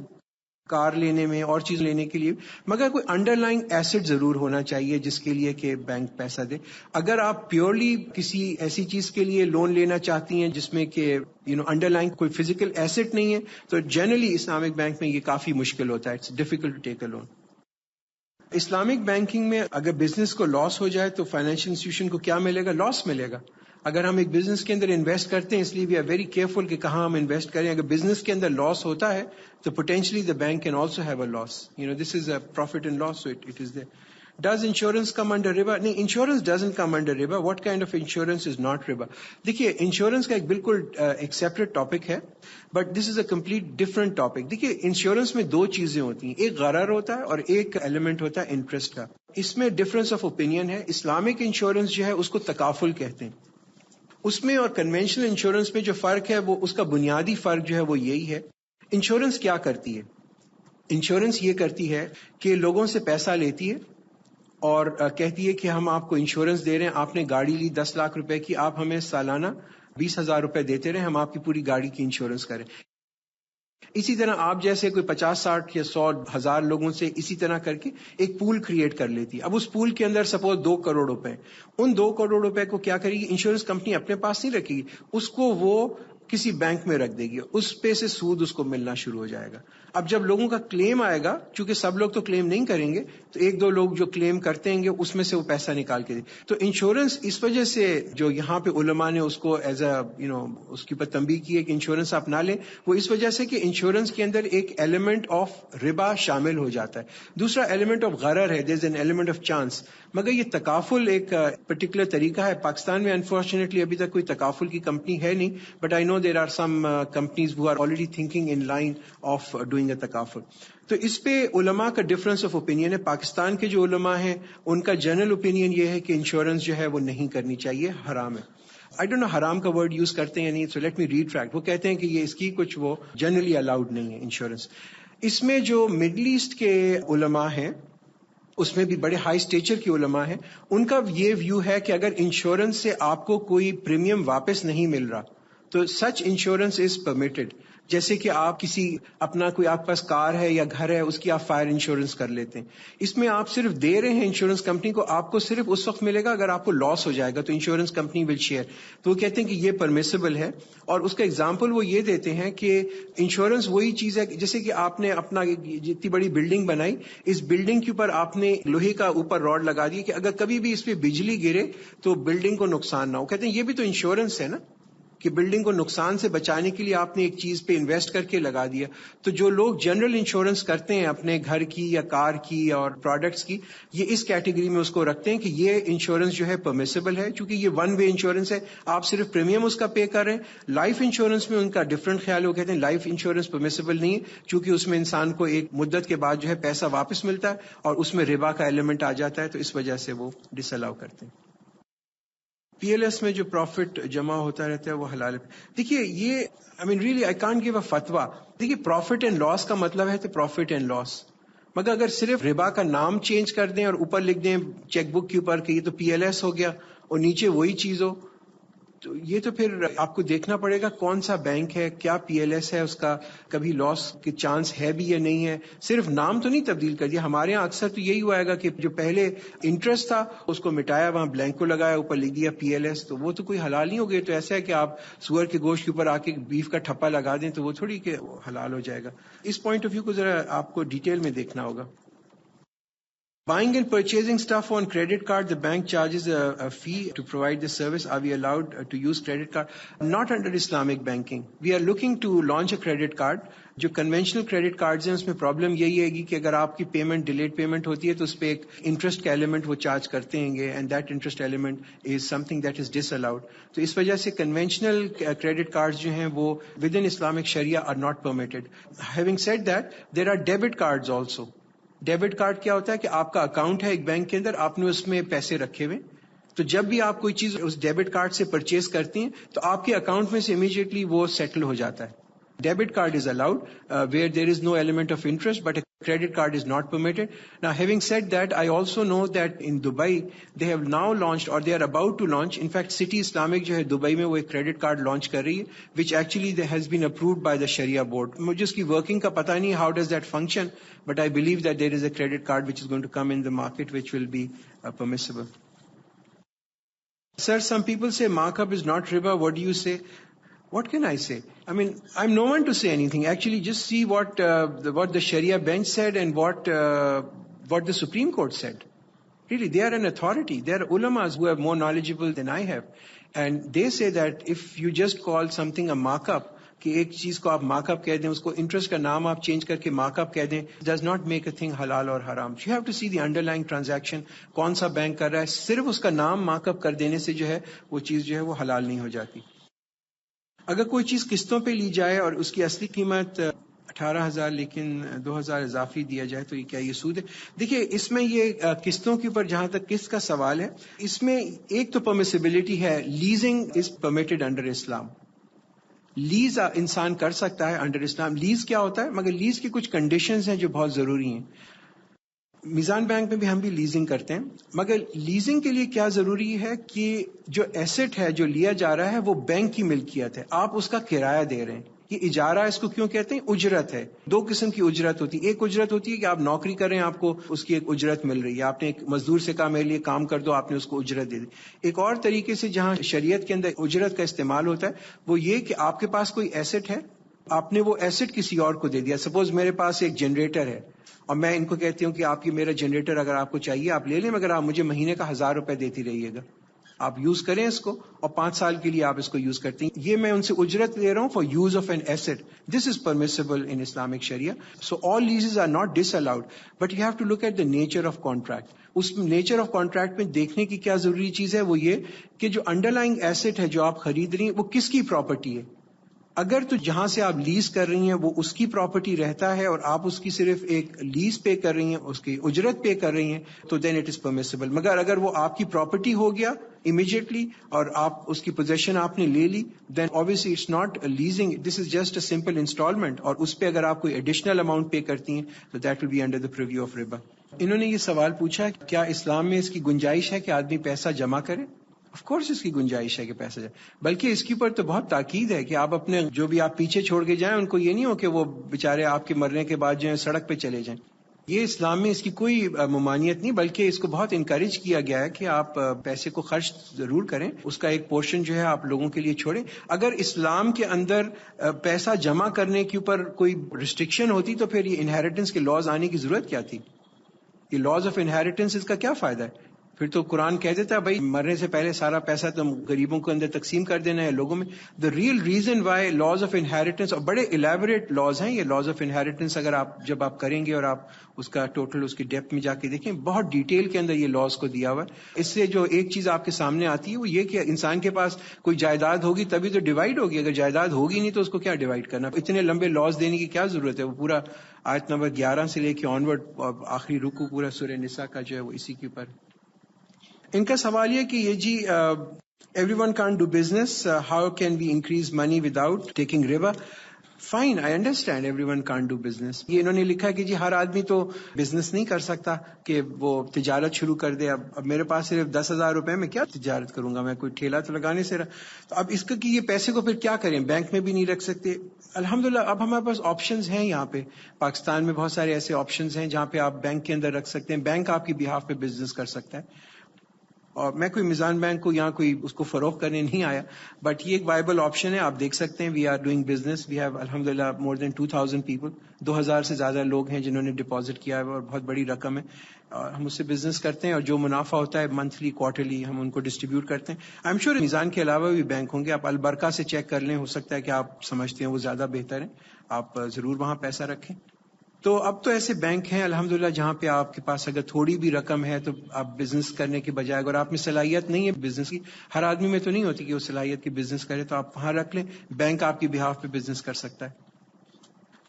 کار لینے میں اور چیز لینے کے لیے، مگر کوئی انڈر لائن ایسٹ ضرور ہونا چاہیے جس کے لیے کہ بینک پیسہ دے. اگر آپ پیورلی کسی ایسی چیز کے لیے لون لینا چاہتی ہیں جس میں کہ انڈر لائن کوئی فزیکل ایسٹ نہیں ہے تو جنرلی اسلامک بینک میں یہ کافی مشکل ہوتا ہے. It's difficult to take a loan. Islamic banking میں اگر بزنس کو لاس ہو جائے تو فائنینشیل انسٹیٹیوشن کو کیا ملے گا؟ لاس ملے گا. اگر ہم ایک بزنس کے اندر انویسٹ کرتے ہیں، اس لیے وی آر ویری کیئرفل کہ کہاں ہم انویسٹ کریں. اگر بزنس کے اندر لاس ہوتا ہے تو potentially the bank can also have a loss. This is a profit and loss, so it is there. Does insurance come under riba? نہیں, insurance doesn't come under riba. What kind of insurance is not riba? دیکھیے, insurance کا ایک بالکل ایک separate topic ہے, but this is a complete different topic. دیکھیے, insurance میں دو چیزیں ہوتی ہیں, ایک غرر ہوتا ہے اور ایک ایلیمنٹ ہوتا ہے انٹرسٹ کا. اس میں ڈفرینس آف اوپینین ہے. اسلامک انشورنس جو ہے اس کو تکافل کہتے ہیں. اس میں اور کنونشنل انشورنس میں جو فرق ہے, وہ اس کا بنیادی فرق جو ہے وہ یہی ہے. انشورنس کیا کرتی ہے؟ انشورنس یہ کرتی ہے کہ لوگوں سے پیسہ لیتی ہے اور کہتی ہے کہ ہم آپ کو انشورنس دے رہے ہیں. آپ نے گاڑی لی 10 لاکھ روپے کی, آپ ہمیں سالانہ 20,000 روپے دیتے رہے, ہم آپ کی پوری گاڑی کی انشورنس کریں. اسی طرح آپ جیسے کوئی 50 60 یا 100 ہزار لوگوں سے اسی طرح کر کے ایک پول کریٹ کر لیتی ہے. اب اس پول کے اندر سپوز 2 کروڑ روپے, ان 2 کروڑ روپے کو کیا کرے گی انشورنس کمپنی؟ اپنے پاس نہیں رکھے گی, اس کو وہ کسی بینک میں رکھ دے گی, اس پہ سے سود اس کو ملنا شروع ہو جائے گا. اب جب لوگوں کا کلیم آئے گا, چونکہ سب لوگ تو کلیم نہیں کریں گے, تو 1-2 لوگ جو کلیم کرتے ہیں گے اس میں سے وہ پیسہ نکال کے دے. تو انشورنس اس وجہ سے جو یہاں پہ علماء نے اس کو ایز اے اس کی پر تنبیہ کی ہے کہ انشورنس آپ نہ لیں, وہ اس وجہ سے کہ انشورنس کے اندر ایک ایلیمنٹ آف ربا شامل ہو جاتا ہے. دوسرا ایلیمنٹ آف غرر ہے, there is an element of chance. مگر یہ تکافل ایک پرٹیکولر طریقہ ہے. پاکستان میں انفارچونیٹلی ابھی تک کوئی تکافل کی کمپنی ہے نہیں, but I know there are some companies who are already thinking in line of doing a takaful. تو اس پہ علماء کا ڈفرنس آف اوپینین ہے. پاکستان کے جو علماء ہیں ان کا جنرل اوپینین یہ ہے کہ انشورنس جو ہے وہ نہیں کرنی چاہیے, حرام ہے. I don't know حرام کا ورڈ یوز کرتے ہیں یا نہیں, so let me retract. وہ کہتے ہیں کہ یہ اس کی کچھ وہ جنرلی الاؤڈ نہیں ہے انشورنس. اس میں جو مڈل ایسٹ کے علماء ہیں اس میں بھی بڑے ہائی اسٹیچر کے علماء ہیں, ان کا یہ ویو ہے کہ اگر انشورنس سے آپ کو کوئی پریمیم واپس نہیں مل رہا تو سچ انشورنس از پرمیٹڈ. جیسے کہ آپ کسی اپنا کوئی آپ پاس کار ہے یا گھر ہے, اس کی آپ فائر انشورنس کر لیتے ہیں. اس میں آپ صرف دے رہے ہیں انشورنس کمپنی کو, آپ کو صرف اس وقت ملے گا اگر آپ کو لاس ہو جائے گا تو انشورنس کمپنی ول شیئر. تو وہ کہتے ہیں کہ یہ پرمیسیبل ہے. اور اس کا ایگزامپل وہ یہ دیتے ہیں کہ انشورنس وہی چیز ہے جیسے کہ آپ نے اپنا جتنی بڑی بلڈنگ بنائی, اس بلڈنگ کے اوپر آپ نے لوہے کا اوپر راڈ لگا دی کہ اگر کبھی بھی اس پہ بجلی گرے تو بلڈنگ کو نقصان نہ ہو. کہتے ہیں یہ بھی تو انشورنس ہے نا, کہ بلڈنگ کو نقصان سے بچانے کے لیے آپ نے ایک چیز پہ انویسٹ کر کے لگا دیا. تو جو لوگ جنرل انشورنس کرتے ہیں اپنے گھر کی یا کار کی اور پروڈکٹس کی, یہ اس کیٹیگری میں اس کو رکھتے ہیں کہ یہ انشورنس جو ہے پرمیسیبل ہے, چونکہ یہ ون وے انشورنس ہے, آپ صرف پریمیم اس کا پے کر رہے ہیں. لائف انشورنس میں ان کا ڈفرنٹ خیال ہے, وہ کہتے ہیں لائف انشورنس پرمیسیبل نہیں ہے, چونکہ اس میں انسان کو ایک مدت کے بعد جو ہے پیسہ واپس ملتا ہے اور اس میں ربا کا ایلیمنٹ آ جاتا ہے, تو اس وجہ سے وہ ڈس الاؤ کرتے ہیں. پی ایل ایس میں جو پروفٹ جمع ہوتا رہتا ہے وہ حلال ہے. دیکھیے یہ really I can't give a فتویٰ. دیکھیے پروفٹ اینڈ لاس کا مطلب ہے تو پروفٹ اینڈ لاس, مگر اگر صرف ربا کا نام چینج کر دیں اور اوپر لکھ دیں چیک بک کے اوپر کہ یہ تو پی ایل ایس ہو گیا اور نیچے وہی چیز ہو, تو یہ تو پھر آپ کو دیکھنا پڑے گا کون سا بینک ہے, کیا پی ایل ایس ہے, اس کا کبھی لاس کے چانس ہے بھی یا نہیں ہے. صرف نام تو نہیں تبدیل کر دیا. ہمارے یہاں اکثر تو یہی ہوا گا کہ جو پہلے انٹرسٹ تھا اس کو مٹایا, وہاں بلینک کو لگایا, اوپر لکھ دیا پی ایل ایس, تو وہ تو کوئی حلال نہیں ہو گیا. تو ایسا ہے کہ آپ سور کے گوشت کے اوپر آ کے بیف کا ٹھپا لگا دیں تو وہ تھوڑی کہ حلال ہو جائے گا. اس پوائنٹ آف ویو کو ذرا آپ کو ڈیٹیل میں دیکھنا ہوگا. Buying and purchasing stuff on credit card, the bank charges a fee to provide the service. Are we allowed to use credit card? Not under Islamic banking. We are looking to launch a credit card. جو conventional credit cards ہیں اس میں problem یہی ہے گی کہ اگر آپ کی پیمنٹ ڈیلیڈ پیمنٹ ہوتی ہے تو اس پہ ایک انٹرسٹ کا ایلیمنٹ وہ چارج کرتے ہیں گے, and that interest element is something that is disallowed. تو اس وجہ سے کنونشنل کریڈٹ کارڈز جو ہیں وہ ود ان اسلامک شریعہ are not permitted. Having said that, there are debit cards also. Debit card کیا ہوتا ہے کہ آپ کا اکاؤنٹ ہے ایک بینک کے اندر, آپ نے اس میں پیسے رکھے ہوئے, تو جب بھی آپ کوئی چیز اس ڈیبٹ کارڈ سے پرچیز کرتی ہیں تو آپ کے اکاؤنٹ میں سے امیڈیٹلی وہ سیٹل ہو جاتا ہے. Debit card is allowed where there is no element of interest, but credit card is not permitted. Now, having said that, I also know that in Dubai, they have now launched or they are about to launch. In fact, City Islamic جو ہے Dubai میں وہ ایک credit card launch کر رہی ہے, which actually has been approved by the Sharia board. مجھے اس کی working کا پتہ نہیں, how does that function, but I believe that there is a credit card which is going to come in the market which will be permissible. Sir, some people say markup is not riba. What do you say? What can I say? I'm no one to say anything. Actually, just see what the Sharia bench said and what the Supreme Court said. Really, they are an authority. They are ulamas who are more knowledgeable than I have. And they say that if you just call something a markup, کہ ایک چیز کو آپ mark up کہہ دیں, اس کو interest کا نام آپ چینج کر کے مارک اپ کہہ دیں, does not make a thing حلال اور حرام. You have to see the underlying transaction, کون سا بینک کر رہا ہے. صرف اس کا نام مارک اپ کر دینے سے جو ہے وہ چیز جو ہے وہ حلال نہیں ہو جاتی. اگر کوئی چیز قسطوں پہ لی جائے اور اس کی اصلی قیمت 18,000 لیکن 2,000 اضافی دیا جائے تو یہ کیا یہ سود ہے؟ دیکھیے اس میں یہ قسطوں کے اوپر جہاں تک قسط کا سوال ہے, اس میں ایک تو پرمیسیبلٹی ہے, لیزنگ از پرمیٹڈ انڈر اسلام. لیز انسان کر سکتا ہے انڈر اسلام. لیز کیا ہوتا ہے, مگر لیز کی کچھ کنڈیشنز ہیں جو بہت ضروری ہیں. میزان بینک میں بھی ہم بھی لیزنگ کرتے ہیں, مگر لیزنگ کے لیے کیا ضروری ہے کہ جو ایسٹ ہے جو لیا جا رہا ہے وہ بینک کی ملکیت ہے, آپ اس کا کرایہ دے رہے ہیں. یہ اجارہ اس کو کیوں کہتے ہیں؟ اجرت ہے. دو قسم کی اجرت ہوتی ہے. ایک اجرت ہوتی ہے کہ آپ نوکری کر رہے ہیں, آپ کو اس کی ایک اجرت مل رہی ہے, آپ نے ایک مزدور سے کہا میرے لیے کام کر دو, آپ نے اس کو اجرت دے دی. ایک اور طریقے سے جہاں شریعت کے اندر اجرت کا استعمال ہوتا ہے وہ یہ کہ آپ کے پاس کوئی ایسٹ ہے, آپ نے وہ ایسٹ کسی اور کو دے دیا. سپوز میرے پاس ایک جنریٹر ہے اور میں ان کو کہتی ہوں کہ آپ یہ میرا جنریٹر اگر آپ کو چاہیے آپ لے لیں, مگر آپ مجھے مہینے کا 1,000 روپے دیتی رہیے گا, آپ یوز کریں اس کو, اور 5 سال کے لیے آپ اس کو یوز کرتے ہیں. یہ میں ان سے اجرت لے رہا ہوں for use of an asset. This is permissible in Islamic شریعہ. So all leases are not disallowed, but you have to look at the nature of contract. اس نیچر آف کانٹریکٹ میں دیکھنے کی کیا ضروری چیز ہے, وہ یہ کہ جو انڈر لائنگ ایسٹ ہے جو آپ خرید رہی ہیں وہ کس کی پراپرٹی ہے. اگر تو جہاں سے آپ لیز کر رہی ہیں وہ اس کی پراپرٹی رہتا ہے اور آپ اس کی صرف ایک لیز پے کر رہی ہیں, اس کی اجرت پے کر رہی ہیں, تو دین اٹ از پرمیسیبل. مگر اگر وہ آپ کی پراپرٹی ہو گیا امیجیٹلی اور آپ اس کی پوزیشن آپ نے لے لی, then obviously it's not leasing, this is just a simple installment, اور اس پہ اگر آپ کوئی ایڈیشنل اماؤنٹ پے کرتی ہیں تو that will be under the preview of ربا. انہوں نے یہ سوال پوچھا کیا اسلام میں اس کی گنجائش ہے کہ آدمی پیسہ جمع کرے؟ آف کورس اس کی گنجائش ہے کہ پیسہ جائے, بلکہ اس کے اوپر تو بہت تاکید ہے کہ آپ اپنے جو بھی آپ پیچھے چھوڑ کے جائیں ان کو یہ نہیں ہو کہ وہ بےچارے آپ کے مرنے کے بعد جو ہے سڑک پہ چلے جائیں. یہ اسلام میں اس کی کوئی ممانعت نہیں, بلکہ اس کو بہت انکریج کیا گیا ہے کہ آپ پیسے کو خرچ ضرور کریں, اس کا ایک پورشن جو ہے آپ لوگوں کے لیے چھوڑیں. اگر اسلام کے اندر پیسہ جمع کرنے کے اوپر کوئی ریسٹرکشن ہوتی تو پھر یہ انہیریٹنس کے لاز آنے کی ضرورت کیا تھی؟ یہ لاز آف انہیریٹنس اس کا کیا فائدہ ہے؟ پھر تو قرآن کہہ دیتا ہے بھائی مرنے سے پہلے سارا پیسہ تم غریبوں کے اندر تقسیم کر دینا ہے لوگوں میں. The real reason why laws of inheritance, اور بڑے الیبوریٹ لاز ہیں یہ لاز آف انہیریٹنس, اگر آپ جب آپ کریں گے اور آپ اس کا ٹوٹل اس کی ڈیپتھ میں جا کے دیکھیں بہت ڈیٹیل کے اندر یہ لاز کو دیا ہوا ہے. اس سے جو ایک چیز آپ کے سامنے آتی ہے وہ یہ کہ انسان کے پاس کوئی جائیداد ہوگی تبھی تو ڈیوائڈ ہوگی, اگر جائیداد ہوگی نہیں تو اس کو کیا ڈیوائڈ کرنا. اتنے لمبے لاز دینے کی کیا ضرورت ہے؟ وہ پورا آیت نمبر 11 سے لے کے آنورڈ آخری رکوع پورا سورہ نساء کا جو ہے وہ اسی کے اوپر. ان کا سوال یہ کہ یہ جی everyone can't do business, how can we increase money without taking ربا؟ Fine, I understand everyone can't do business. یہ انہوں نے لکھا ہے کہ جی ہر آدمی تو بزنس نہیں کر سکتا کہ وہ تجارت شروع کر دے. اب میرے پاس صرف 10,000 روپے میں کیا تجارت کروں گا, میں کوئی ٹھیلا تو لگانے سے تو اب اس کا کہ یہ پیسے کو پھر کیا کریں, بینک میں بھی نہیں رکھ سکتے. الحمدللہ اب ہمارے پاس آپشنز ہیں یہاں پہ پاکستان میں, بہت سارے ایسے آپشنز ہیں جہاں پہ آپ بینک کے اندر رکھ سکتے ہیں, بینک آپ کی بہاف پہ بزنس کر سکتا ہے. اور میں کوئی میزان بینک کو یہاں کوئی اس کو فروغ کرنے نہیں آیا, بٹ یہ ایک وائبل آپشن ہے. آپ دیکھ سکتے ہیں we are doing business, we have الحمدللہ مور دین 2,000 پیپل, 2,000 سے زیادہ لوگ ہیں جنہوں نے ڈپازٹ کیا ہے اور بہت بڑی رقم ہے. اور ہم اس سے بزنس کرتے ہیں اور جو منافع ہوتا ہے منتھلی کوارٹرلی ہم ان کو ڈسٹریبیوٹ کرتے ہیں. آئی ایم شیور میزان کے علاوہ بھی بینک ہوں گے, آپ البرکہ سے چیک کر لیں, ہو سکتا ہے کہ آپ سمجھتے ہیں وہ زیادہ بہتر ہے, آپ ضرور وہاں پیسہ رکھیں. تو اب تو ایسے بینک ہیں الحمدللہ جہاں پہ آپ کے پاس اگر تھوڑی بھی رقم ہے تو آپ بزنس کرنے کے بجائے, اگر آپ میں صلاحیت نہیں ہے بزنس کی, ہر آدمی میں تو نہیں ہوتی کہ وہ صلاحیت کی بزنس کرے, تو آپ وہاں رکھ لیں, بینک آپ کی بہاف پہ بزنس کر سکتا ہے.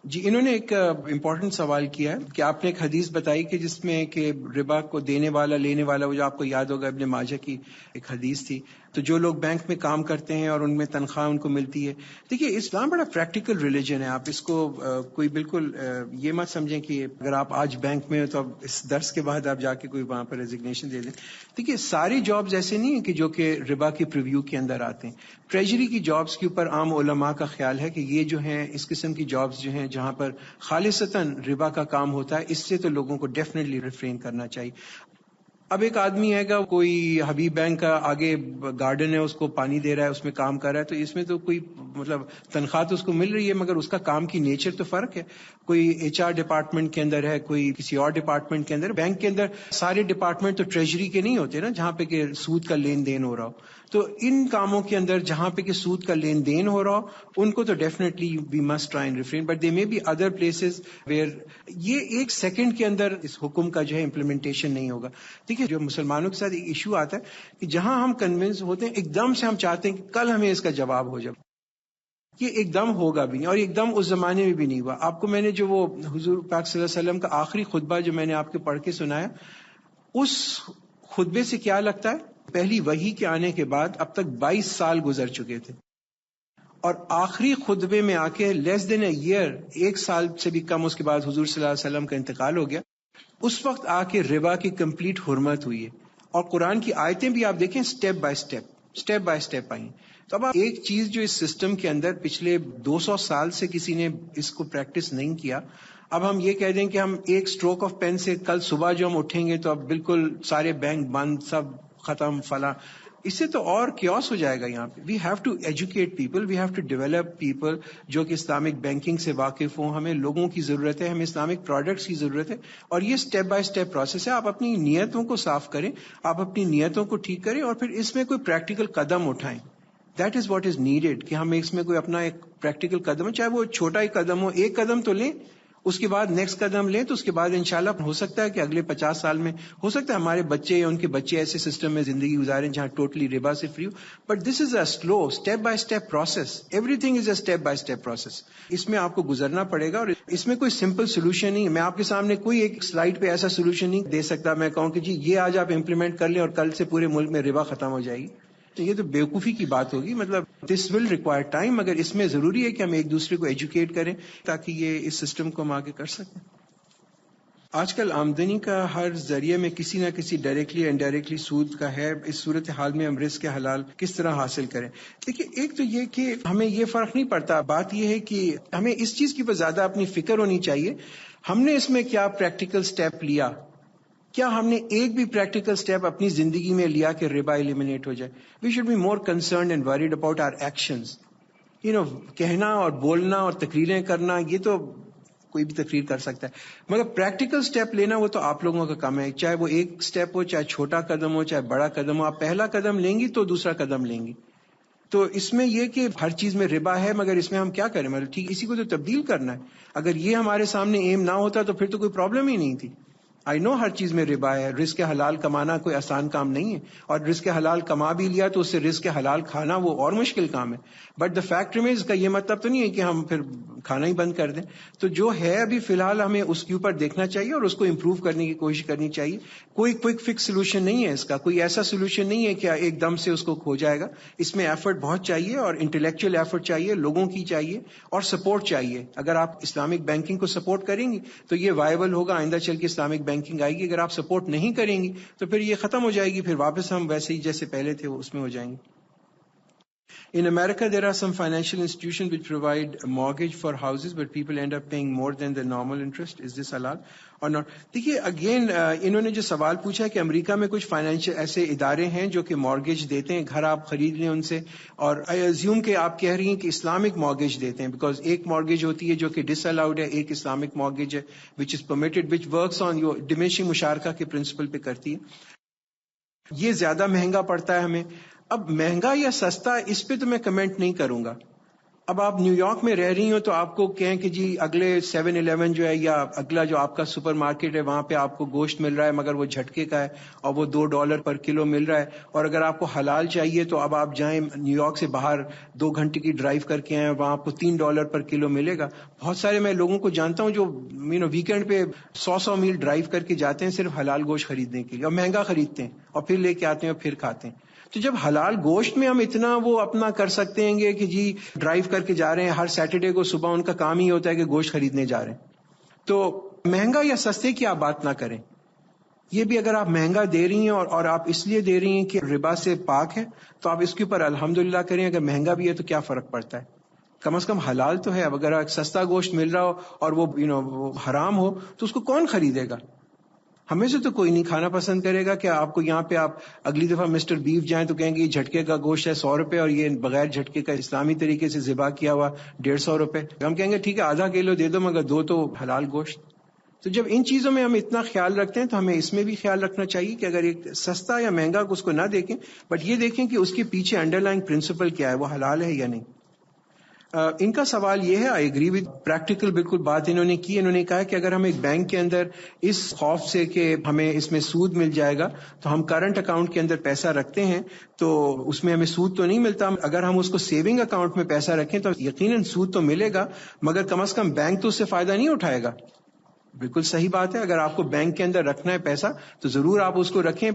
جی انہوں نے ایک امپورٹنٹ سوال کیا ہے کہ آپ نے ایک حدیث بتائی کہ جس میں کہ ربا کو دینے والا لینے والا, وہ جو آپ کو یاد ہوگا ابن ماجہ کی ایک حدیث تھی, تو جو لوگ بینک میں کام کرتے ہیں اور ان میں تنخواہ ان کو ملتی ہے. دیکھیے اسلام بڑا پریکٹیکل ریلیجن ہے, آپ اس کو کوئی بالکل یہ مت سمجھیں کہ اگر آپ آج بینک میں ہو تو اب اس درس کے بعد آپ جا کے کوئی وہاں پر ریزگنیشن دے دیں. دیکھیے ساری جابز ایسے نہیں ہیں کہ جو کہ ربا کی پریویو کے اندر آتے ہیں. ٹریجری کی جابز کے اوپر عام علماء کا خیال ہے کہ یہ جو ہیں اس قسم کی جابز جو ہیں جہاں پر خالصتاً ربا کا کام ہوتا ہے, اس سے تو لوگوں کو ڈیفینیٹلی ریفرین کرنا چاہیے. اب ایک آدمی ہے گا، کوئی حبیب بینک کا آگے گارڈن ہے، اس کو پانی دے رہا ہے، اس میں کام کر رہا ہے، تو اس میں تو کوئی مطلب تنخواہ تو اس کو مل رہی ہے، مگر اس کا کام کی نیچر تو فرق ہے. کوئی HR ڈپارٹمنٹ کے اندر ہے، کوئی کسی اور ڈپارٹمنٹ کے اندر. بینک کے اندر سارے ڈپارٹمنٹ تو ٹریجری کے نہیں ہوتے نا، جہاں پہ کہ سود کا لین دین ہو رہا ہو. تو ان کاموں کے اندر جہاں پہ کہ سود کا لین دین ہو رہا ہو، ان کو تو definitely we must try and refrain, but they may be other places where یہ 1 سیکنڈ کے اندر اس حکم کا جو ہے امپلیمنٹیشن نہیں ہوگا. دیکھیے، جو مسلمانوں کے ساتھ ایک ایشو آتا ہے کہ جہاں ہم کنونس ہوتے ہیں، ایک دم سے ہم چاہتے ہیں کہ کل ہمیں اس کا جواب ہو جائے. یہ ایک دم ہوگا بھی نہیں، اور ایک دم اس زمانے میں بھی نہیں ہوا. آپ کو میں نے جو وہ حضور پاک صلی اللہ علیہ وسلم کا آخری خطبہ جو میں نے آپ کو پڑھ کے سنایا، اس خطبے سے کیا لگتا ہے؟ پہلی وحی کے آنے کے بعد اب تک 22 سال گزر چکے تھے، اور آخری خطبے میں آ کے لیس دین اے ایئر، 1 سال سے بھی کم اس کے بعد حضور صلی اللہ علیہ وسلم کا انتقال ہو گیا. اس وقت آ کے ربا کی کمپلیٹ حرمت ہوئی ہے، اور قرآن کی آیتیں بھی آپ دیکھیں سٹیپ بائی سٹیپ آئی. تو اب ایک چیز جو اس سسٹم کے اندر پچھلے 200 سال سے کسی نے اس کو پریکٹس نہیں کیا، اب ہم یہ کہہ دیں کہ ہم ایک سٹروک آف پین سے کل صبح جو ہم اٹھیں گے تو اب بالکل سارے بینک بند، سب ختم، فلاں، اس سے تو اور کیوس ہو جائے گا. یہاں پہ we have to educate people, we have to develop people جو کہ اسلامک بینکنگ سے واقف ہوں. ہمیں لوگوں کی ضرورت ہے، ہمیں اسلامک پروڈکٹس کی ضرورت ہے، اور یہ سٹیپ بائی سٹیپ پروسیس ہے. آپ اپنی نیتوں کو صاف کریں، آپ اپنی نیتوں کو ٹھیک کریں، اور پھر اس میں کوئی پریکٹیکل قدم اٹھائیں. That is what is needed, کہ ہم اس میں کوئی اپنا ایک پریکٹیکل قدم ہے، چاہے وہ چھوٹا ہی قدم ہو، ایک قدم تو لیں، اس کے بعد نیکسٹ قدم لیں، تو اس کے بعد انشاءاللہ ہو سکتا ہے کہ اگلے 50 سال میں ہو سکتا ہے ہمارے بچے یا ان کے بچے ایسے سسٹم میں زندگی گزاریں جہاں ٹوٹلی ربا سے فری ہو. But this is a slow step by step process. Everything is a step by step process. اس میں آپ کو گزرنا پڑے گا، اور اس میں کوئی سمپل سولوشن نہیں ہے. میں آپ کے سامنے کوئی ایک سلائیڈ پہ ایسا سولوشن نہیں دے سکتا میں کہوں کہ جی یہ آج آپ امپلیمنٹ کر لیں اور کل سے پورے ملک میں ربا ختم ہو جائے گی. تو یہ تو بیوقوفی کی بات ہوگی. مطلب دس ول ریکوائر ٹائم، مگر اس میں ضروری ہے کہ ہم ایک دوسرے کو ایجوکیٹ کریں تاکہ یہ اس سسٹم کو ہم آگے کر سکیں. آج کل آمدنی کا ہر ذریعے میں کسی نہ کسی ڈائریکٹلی انڈائریکٹلی سود کا ہے. اس صورتحال میں ہم رزق حلال کس طرح حاصل کریں؟ دیکھیے، ایک تو یہ کہ ہمیں یہ فرق نہیں پڑتا. بات یہ ہے کہ ہمیں اس چیز کی زیادہ اپنی فکر ہونی چاہیے، ہم نے اس میں کیا پریکٹیکل سٹیپ لیا. کیا ہم نے ایک بھی پریکٹیکل سٹیپ اپنی زندگی میں لیا کہ ربا ایلیمنیٹ ہو جائے؟ We should be more concerned and worried about our actions. کہنا اور بولنا اور تقریریں کرنا، یہ تو کوئی بھی تقریر کر سکتا ہے، مگر پریکٹیکل سٹیپ لینا وہ تو آپ لوگوں کا کام ہے. چاہے وہ ایک سٹیپ ہو، چاہے چھوٹا قدم ہو، چاہے بڑا قدم ہو. آپ پہلا قدم لیں گی تو دوسرا قدم لیں گی. تو اس میں یہ کہ ہر چیز میں ربا ہے، مگر اس میں ہم کیا کریں؟ مطلب ٹھیک، اسی کو تو تبدیل کرنا ہے. اگر یہ ہمارے سامنے ایم نہ ہوتا تو پھر تو کوئی پرابلم ہی نہیں تھی. آئی نو ہر چیز میں ربا ہے. رزق حلال کمانا کوئی آسان کام نہیں ہے، اور رزق حلال کما بھی لیا تو اس سے رزق حلال کھانا وہ اور مشکل کام ہے. بٹ دا فیکٹ ریمینز، کا یہ مطلب تو نہیں ہے کہ ہم پھر کھانا ہی بند کر دیں. تو جو ہے ابھی فی الحال ہمیں اس کے اوپر دیکھنا چاہیے اور اس کو امپروو کرنے کی کوشش کرنی چاہیے. کوئی کوئک فکس سولوشن نہیں ہے اس کا، کوئی ایسا سولوشن نہیں ہے کہ ایک دم سے اس کو کھو جائے گا. اس میں ایفرٹ بہت چاہیے، اور انٹلیکچوئل ایفرٹ چاہیے، لوگوں کی چاہیے، اور سپورٹ چاہیے. اگر آپ اسلامک بینکنگ کو سپورٹ کریں گی تو یہ وائبل ہوگا، آئندہ چل کے اسلامک بینکنگ آئے گی. اگر آپ سپورٹ نہیں کریں گی تو پھر یہ ختم ہو جائے گی، پھر واپس ہم ویسے ہی جیسے پہلے تھے اس میں ہو جائیں گے. In America, there are some financial institutions which provide a mortgage for houses, but people end up paying more than the normal interest. Is this halal or not? دیکھیے اگین انہوں نے جو سوال پوچھا ہے کہ امریکہ میں کچھ فائنینشیل ایسے ادارے ہیں جو کہ مارگیج دیتے ہیں، گھر آپ خرید لیں ان سے، اور آئی ایزیوم کہ آپ کہہ رہی ہیں کہ اسلامک مارگیج دیتے ہیں، بیکاز ایک مارگیج ہوتی ہے جو کہ ڈس الاؤڈ ہے، ایک اسلامک مارگیج ہے which is permitted, which works on your diminishing مشارکہ کے پرنسپل پہ کرتی ہے. یہ زیادہ مہنگا پڑتا ہے ہمیں. اب مہنگا یا سستا اس پہ تو میں کمنٹ نہیں کروں گا. اب آپ نیو یارک میں رہ رہی ہوں تو آپ کو کہیں کہ جی اگلے 7-11 جو ہے یا اگلا جو آپ کا سپر مارکیٹ ہے وہاں پہ آپ کو گوشت مل رہا ہے، مگر وہ جھٹکے کا ہے اور وہ $2 پر کلو مل رہا ہے. اور اگر آپ کو حلال چاہیے تو اب آپ جائیں نیو یارک سے باہر 2 گھنٹے کی ڈرائیو کر کے آئیں، وہاں آپ کو $3 پر کلو ملے گا. بہت سارے میں لوگوں کو جانتا ہوں جو ویکینڈ پہ 100 میل ڈرائیو کر کے جاتے ہیں صرف حلال گوشت خریدنے کے لیے، اور مہنگا خریدتے ہیں اور پھر لے کے آتے ہیں اور پھر کھاتے ہیں. تو جب حلال گوشت میں ہم اتنا وہ اپنا کر سکتے ہیں کہ جی ڈرائیو کر کے جا رہے ہیں، ہر سیٹرڈے کو صبح ان کا کام ہی ہوتا ہے کہ گوشت خریدنے جا رہے ہیں، تو مہنگا یا سستے کی آپ بات نہ کریں. یہ بھی اگر آپ مہنگا دے رہی ہیں اور آپ اس لیے دے رہی ہیں کہ ربا سے پاک ہے تو آپ اس کے اوپر الحمدللہ کریں. اگر مہنگا بھی ہے تو کیا فرق پڑتا ہے؟ کم از کم حلال تو ہے. اب اگر سستا گوشت مل رہا ہو اور وہ حرام ہو تو اس کو کون خریدے گا؟ ہمیں سے تو کوئی نہیں کھانا پسند کرے گا کہ آپ کو یہاں پہ آپ اگلی دفعہ مسٹر بیف جائیں تو کہیں گے یہ جھٹکے کا گوشت ہے 100 روپے اور یہ بغیر جھٹکے کا اسلامی طریقے سے ذبح کیا ہوا 150 روپے. ہم کہیں گے ٹھیک ہے آدھا کلو دے دو مگر 2 تو حلال گوشت. تو جب ان چیزوں میں ہم اتنا خیال رکھتے ہیں تو ہمیں اس میں بھی خیال رکھنا چاہیے کہ اگر ایک سستا یا مہنگا اس کو نہ دیکھیں بٹ یہ دیکھیں کہ اس کے پیچھے انڈر لائن پرنسپل کیا ہے, وہ حلال ہے یا نہیں. ان کا سوال یہ ہے, آئی ایگری وتھ پریکٹیکل بالکل بات انہوں نے کی. انہوں نے کہا کہ اگر ہم ایک بینک کے اندر اس خوف سے کہ ہمیں اس میں سود مل جائے گا تو ہم کرنٹ اکاؤنٹ کے اندر پیسہ رکھتے ہیں تو اس میں ہمیں سود تو نہیں ملتا. اگر ہم اس کو سیونگ اکاؤنٹ میں پیسہ رکھیں تو یقیناً سود تو ملے گا مگر کم از کم بینک تو اس سے فائدہ نہیں اٹھائے گا. بالکل صحیح بات ہے, اگر آپ کو بینک کے اندر رکھنا ہے پیسہ تو ضرور آپ اس کو رکھیں,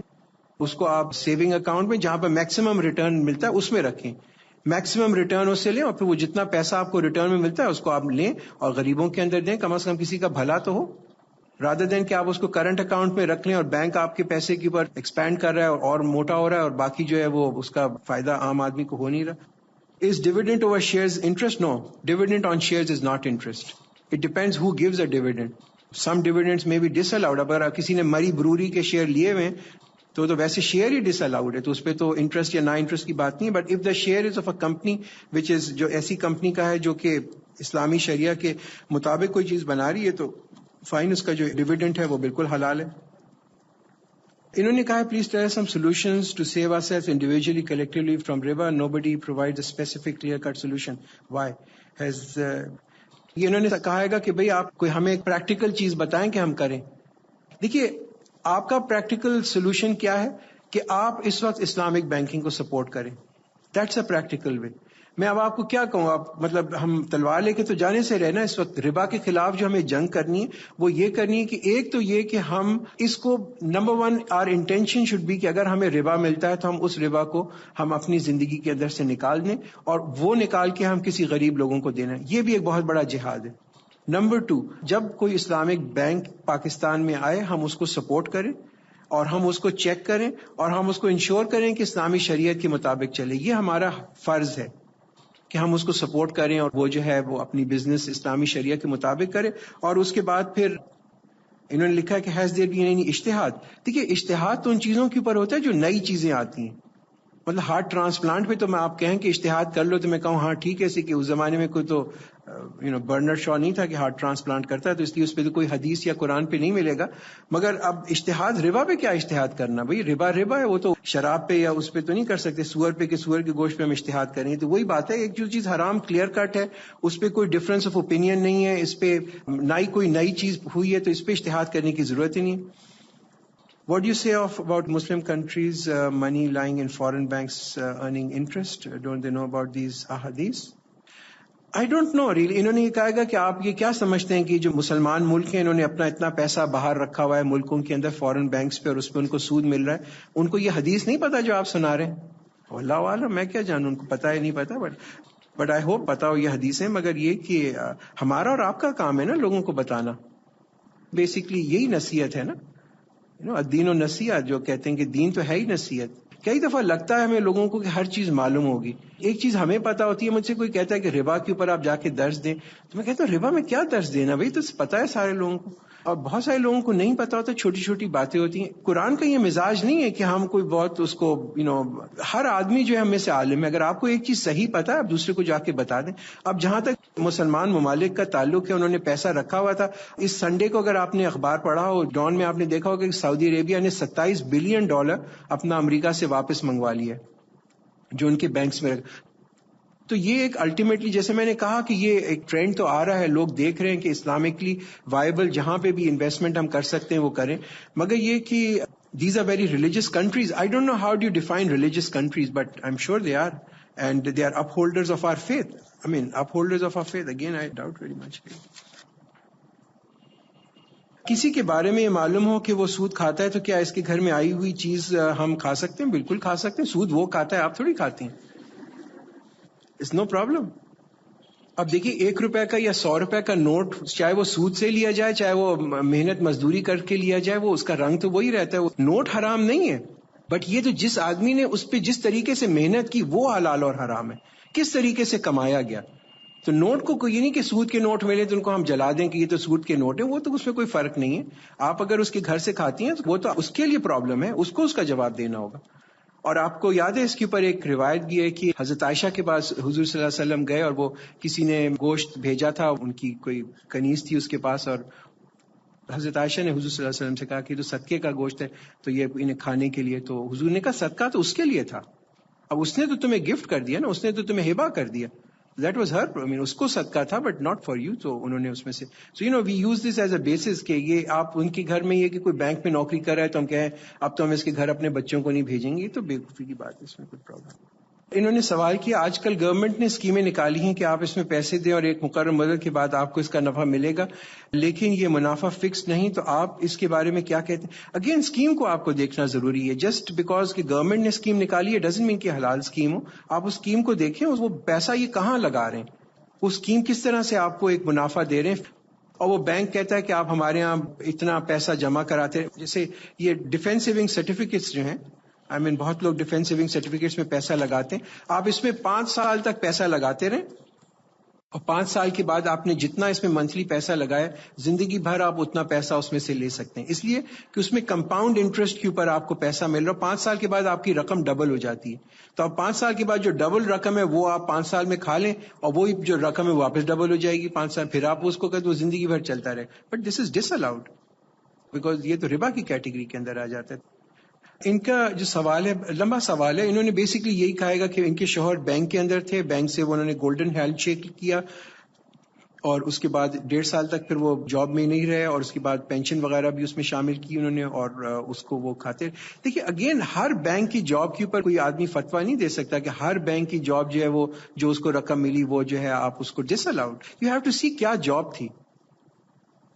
اس کو آپ سیونگ اکاؤنٹ میں جہاں پہ میکسیمم ریٹرن ملتا ہے اس میں رکھیں, میکسیمم ریٹرن اس سے لیں اور پھر وہ جتنا پیسہ آپ کو ریٹرن میں ملتا ہے اس کو آپ لیں اور غریبوں کے اندر دیں, کم از کم کسی کا بھلا تو ہو. رادر دین کہ آپ اس کو کرنٹ اکاؤنٹ میں رکھ لیں اور بینک آپ کے پیسے کے اوپر ایکسپینڈ کر رہا ہے اور موٹا ہو رہا ہے اور باقی جو ہے وہ اس کا فائدہ عام آدمی کو ہو نہیں رہا. Is dividend over shares interest? No. Dividend on shares is not interest. It depends who gives a dividend. Some dividends may be disallowed. اگر کسی نے مری بروری کے شیئر لیے ہوئے تو ویسے شیئر ہی ڈس الاؤڈ ہے, تو اس پہ تو انٹرسٹ یا نا انٹرسٹ کی بات نہیں ہے. But if the share is of a company which is, جو ایسی کمپنی کا ہے جو کہ اسلامی شریعہ کے مطابق کوئی چیز بنا رہی ہے تو فائن, اس کا جو ڈیویڈنڈ ہے وہ بالکل حلال ہے. انہوں نے کہا please tell some solutions to save our self individually collectively from ربا. Nobody provide a specific clear cut solution. Why has یہ انہوں نے کہا ہے کہ بھئی آپ کوئی ہمیں ایک پریکٹیکل چیز بتائیں کہ ہم کریں. دیکھیے آپ کا پریکٹیکل سولوشن کیا ہے کہ آپ اس وقت اسلامک بینکنگ کو سپورٹ کریں. That's a practical way. میں اب آپ کو کیا کہوں, آپ مطلب ہم تلوار لے کے تو جانے سے رہنا. اس وقت ربا کے خلاف جو ہمیں جنگ کرنی ہے وہ یہ کرنی ہے کہ ایک تو یہ کہ ہم اس کو number 1 our intention should be کہ اگر ہمیں ربا ملتا ہے تو ہم اس ربا کو ہم اپنی زندگی کے اندر سے نکال دیں اور وہ نکال کے ہم کسی غریب لوگوں کو دینا. یہ بھی ایک بہت بڑا جہاد ہے. نمبر 2, جب کوئی اسلامک بینک پاکستان میں آئے ہم اس کو سپورٹ کریں اور ہم اس کو چیک کریں اور ہم اس کو انشور کریں کہ اسلامی شریعت کے مطابق چلے. یہ ہمارا فرض ہے کہ ہم اس کو سپورٹ کریں اور وہ جو ہے وہ اپنی بزنس اسلامی شریعت کے مطابق کرے. اور اس کے بعد پھر انہوں نے لکھا ہے کہ ہیز دیر بین اینی اجتہاد. دیکھیے اجتہاد تو ان چیزوں کے اوپر ہوتا ہے جو نئی چیزیں آتی ہیں. مطلب ہارٹ ٹرانسپلانٹ پہ تو میں آپ کہیں کہ اجتہاد کر لو تو میں کہوں ہاں ٹھیک ہے, کہ اس زمانے میں کوئی تو برنرڈ شاء نہیں تھا کہ ہارٹ ٹرانسپلانٹ کرتا ہے تو اس لیے اس پہ تو کوئی حدیث یا قرآن پہ نہیں ملے گا. مگر اب اجتہاد ربا پہ کیا اجتہاد کرنا, بھائی ربا ہے, وہ تو شراب پہ یا اس پہ تو نہیں کر سکتے. سور پہ کہ سور کے گوشت پہ ہم اجتہاد کریں تو وہی بات ہے, ایک جو چیز حرام کلیئر کٹ ہے اس پہ کوئی ڈفرنس آف اوپینین نہیں ہے, اس پہ نہ ہی کوئی نئی چیز ہوئی ہے تو اس پہ اجتہاد کرنے کی ضرورت ہی نہیں. What do you say about Muslim countries money lying in foreign banks earning interest? Don't they know about these ahadith? I don't know really. انہوں نے یہ کہا کہ آپ یہ کیا سمجھتے ہیں کہ جو مسلمان ملک ہیں انہوں نے اپنا اتنا پیسہ باہر رکھا ہوا ہے ملکوں کے اندر فورن بینکس پہ اور اس پہ ان کو سود مل رہا ہے, ان کو یہ حدیث نہیں پتا جو آپ سنا رہے ہیں؟ اللہ عالم, میں کیا جانوں, ان کو پتا ہے نہیں پتا, بٹ آئی ہوپ پتا ہو یہ حدیثیں. مگر یہ کہ ہمارا اور آپ کا کام ہے نا لوگوں کو بتانا. بیسکلی یہی نصیحت ہے نا, دین و نصیحت, جو کہتے ہیں کہ دین تو ہے ہی نصیحت. کئی دفعہ لگتا ہے ہمیں لوگوں کو کہ ہر چیز معلوم ہوگی. ایک چیز ہمیں پتا ہوتی ہے, مجھ سے کوئی کہتا ہے کہ ربا کے اوپر آپ جا کے درس دیں تو میں کہتا ہوں ربا میں کیا درس دینا, بھائی تو پتا ہے سارے لوگوں کو, اور بہت سارے لوگوں کو نہیں پتا ہوتا, چھوٹی چھوٹی باتیں ہوتی ہیں. قرآن کا یہ مزاج نہیں ہے کہ ہم کوئی بہت اس کو ہر آدمی جو ہے ہم میں سے عالم ہے. اگر آپ کو ایک چیز صحیح پتا ہے آپ دوسرے کو جا کے بتا دیں. اب جہاں تک مسلمان ممالک کا تعلق ہے, انہوں نے پیسہ رکھا ہوا تھا. اس سنڈے کو اگر آپ نے اخبار پڑھا ہو ڈان میں, آپ نے دیکھا ہوگا کہ سعودی عربیہ نے $27 بلین اپنا امریکہ سے واپس منگوا لیا جو ان کے بینکس میں رکھا. تو یہ ایک الٹیمیٹلی, جیسے میں نے کہا کہ یہ ایک ٹرینڈ تو آ رہا ہے, لوگ دیکھ رہے ہیں کہ اسلامکلی وائبل جہاں پہ بھی انویسٹمنٹ ہم کر سکتے ہیں وہ کریں. مگر یہ کہ these are very religious countries. I don't know how do you define religious countries, but I am sure they are, and they are upholders of our faith. I mean, upholders of our faith. Again, I doubt very much. کسی کے بارے میں یہ معلوم ہو کہ وہ سود کھاتا ہے تو کیا اس کے گھر میں آئی ہوئی چیز ہم کھا سکتے ہیں؟ بالکل کھا سکتے ہیں. سود وہ کھاتا ہے, آپ تھوڑی کھاتے ہیں. It's no problem. اب دیکھیے 1 روپے کا یا 100 روپے کا نوٹ, چاہے وہ سود سے لیا جائے چاہے وہ محنت مزدوری کر کے لیا جائے, وہ اس کا رنگ تو وہی رہتا ہے. وہ نوٹ حرام نہیں ہے, بٹ یہ تو جس آدمی نے اس پہ جس طریقے سے محنت کی وہ حلال اور حرام ہے, کس طریقے سے کمایا گیا. تو نوٹ کو کوئی نہیں کہ سود کے نوٹ ملے تو ان کو ہم جلا دیں کہ یہ تو سود کے نوٹ ہیں، وہ تو اس میں کوئی فرق نہیں ہے. آپ اگر اس کے گھر سے کھاتی ہیں تو وہ تو اس کے لیے پرابلم ہے، اس کو اس کا جواب دینا ہوگا. اور آپ کو یاد ہے اس کے اوپر ایک روایت بھی ہے کہ حضرت عائشہ کے پاس حضور صلی اللہ علیہ وسلم گئے اور وہ کسی نے گوشت بھیجا تھا، ان کی کوئی کنیز تھی اس کے پاس، اور حضرت عائشہ نے حضور صلی اللہ علیہ وسلم سے کہا کہ تو صدقے کا گوشت ہے تو یہ انہیں کھانے کے لیے. تو حضور نے کہا صدقہ تو اس کے لیے تھا، اب اس نے تو تمہیں گفٹ کر دیا نا، اس نے تو تمہیں ہبہ کر دیا. دیٹ واز ہر، اس کو صدقہ تھا بٹ ناٹ فار یو. تو انہوں نے اس میں سے we use this as a basis کہ یہ آپ ان کے گھر میں یہ کہ کوئی بینک میں نوکری کر رہا ہے تو ہم کہیں اب تو ہم اس کے گھر اپنے بچوں کو نہیں بھیجیں گے، یہ تو بیوقوفی کی بات ہے، اس میں کوئی پرابلم. انہوں نے سوال کیا آج کل گورنمنٹ نے اسکیمیں نکالی ہیں کہ آپ اس میں پیسے دیں اور ایک مقرر مدت کے بعد آپ کو اس کا نفع ملے گا، لیکن یہ منافع فکس نہیں، تو آپ اس کے بارے میں کیا کہتے ہیں؟ اگین اسکیم کو آپ کو دیکھنا ضروری ہے. جسٹ بیکاز کہ گورنمنٹ نے اسکیم نکالی ہے ڈزنٹ مین کہ حلال اسکیم ہو. آپ اس اسکیم کو دیکھیں وہ پیسہ یہ کہاں لگا رہے ہیں، وہ اسکیم کس طرح سے آپ کو ایک منافع دے رہے ہیں. اور وہ بینک کہتا ہے کہ آپ ہمارے ہاں اتنا پیسہ جمع کراتے ہیں. جیسے یہ ڈیفینس سیونگ سرٹیفکیٹس جو ہیں، بہت لوگ ڈیفینس سیونگ سرٹیفکیٹس میں پیسہ لگاتے ہیں. آپ اس میں 5 سال تک پیسہ لگاتے رہیں اور 5 سال کے بعد آپ نے جتنا اس میں منتھلی پیسہ لگایا زندگی بھر آپ اتنا پیسہ اس میں سے لے سکتے ہیں، اس لیے کہ اس میں کمپاؤنڈ انٹرسٹ کے اوپر آپ کو پیسہ مل رہا ہے. 5 سال کے بعد آپ کی رقم ڈبل ہو جاتی ہے. تو اب 5 سال کے بعد جو ڈبل رقم ہے وہ آپ 5 سال میں کھا لیں اور وہی جو رقم ہے واپس ڈبل ہو جائے گی 5 سال، پھر آپ اس کو کہتے وہ زندگی بھر چلتا رہے. But this is disallowed because یہ تو ربا کی کیٹیگری کے اندر آ جاتا ہے. ان کا جو سوال ہے لمبا سوال ہے. انہوں نے بیسکلی یہی کہا گا کہ ان کے شوہر بینک کے اندر تھے، بینک سے انہوں نے گولڈن ہینڈ شیک کیا اور اس کے بعد 1.5 سال تک پھر وہ جاب میں نہیں رہے اور اس کے بعد پینشن وغیرہ بھی اس میں شامل کی انہوں نے اور اس کو وہ کھاتے. دیکھیے اگین ہر بینک کی جاب کے اوپر کوئی آدمی فتویٰ نہیں دے سکتا کہ ہر بینک کی جاب جو ہے وہ جو اس کو رقم ملی وہ جو ہے آپ اس کو disallowed. You have to see کیا جاب تھی،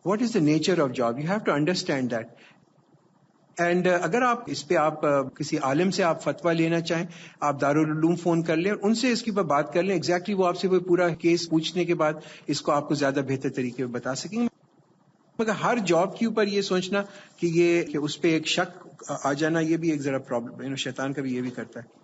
what is the nature of job, you have to understand that. And اگر آپ اس پہ آپ کسی عالم سے آپ فتویٰ لینا چاہیں آپ دارالعلوم فون کر لیں اور ان سے اس کے اوپر بات کر لیں. ایگزیکٹلی وہ آپ سے کوئی پورا کیس پوچھنے کے بعد اس کو آپ کو زیادہ بہتر طریقے میں بتا سکیں گے. مگر ہر جاب کے اوپر یہ سوچنا کہ اس پہ ایک شک آ جانا یہ بھی ایک ذرا پرابلم، شیطان کا بھی یہ بھی کرتا ہے.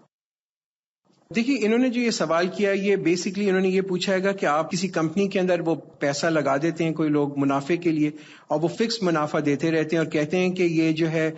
دیکھیے انہوں نے جو یہ سوال کیا یہ بیسکلی انہوں نے یہ پوچھا ہے کہ آپ کسی کمپنی کے اندر وہ پیسہ لگا دیتے ہیں کوئی لوگ منافع کے لیے اور وہ فکس منافع دیتے رہتے ہیں اور کہتے ہیں کہ یہ جو ہے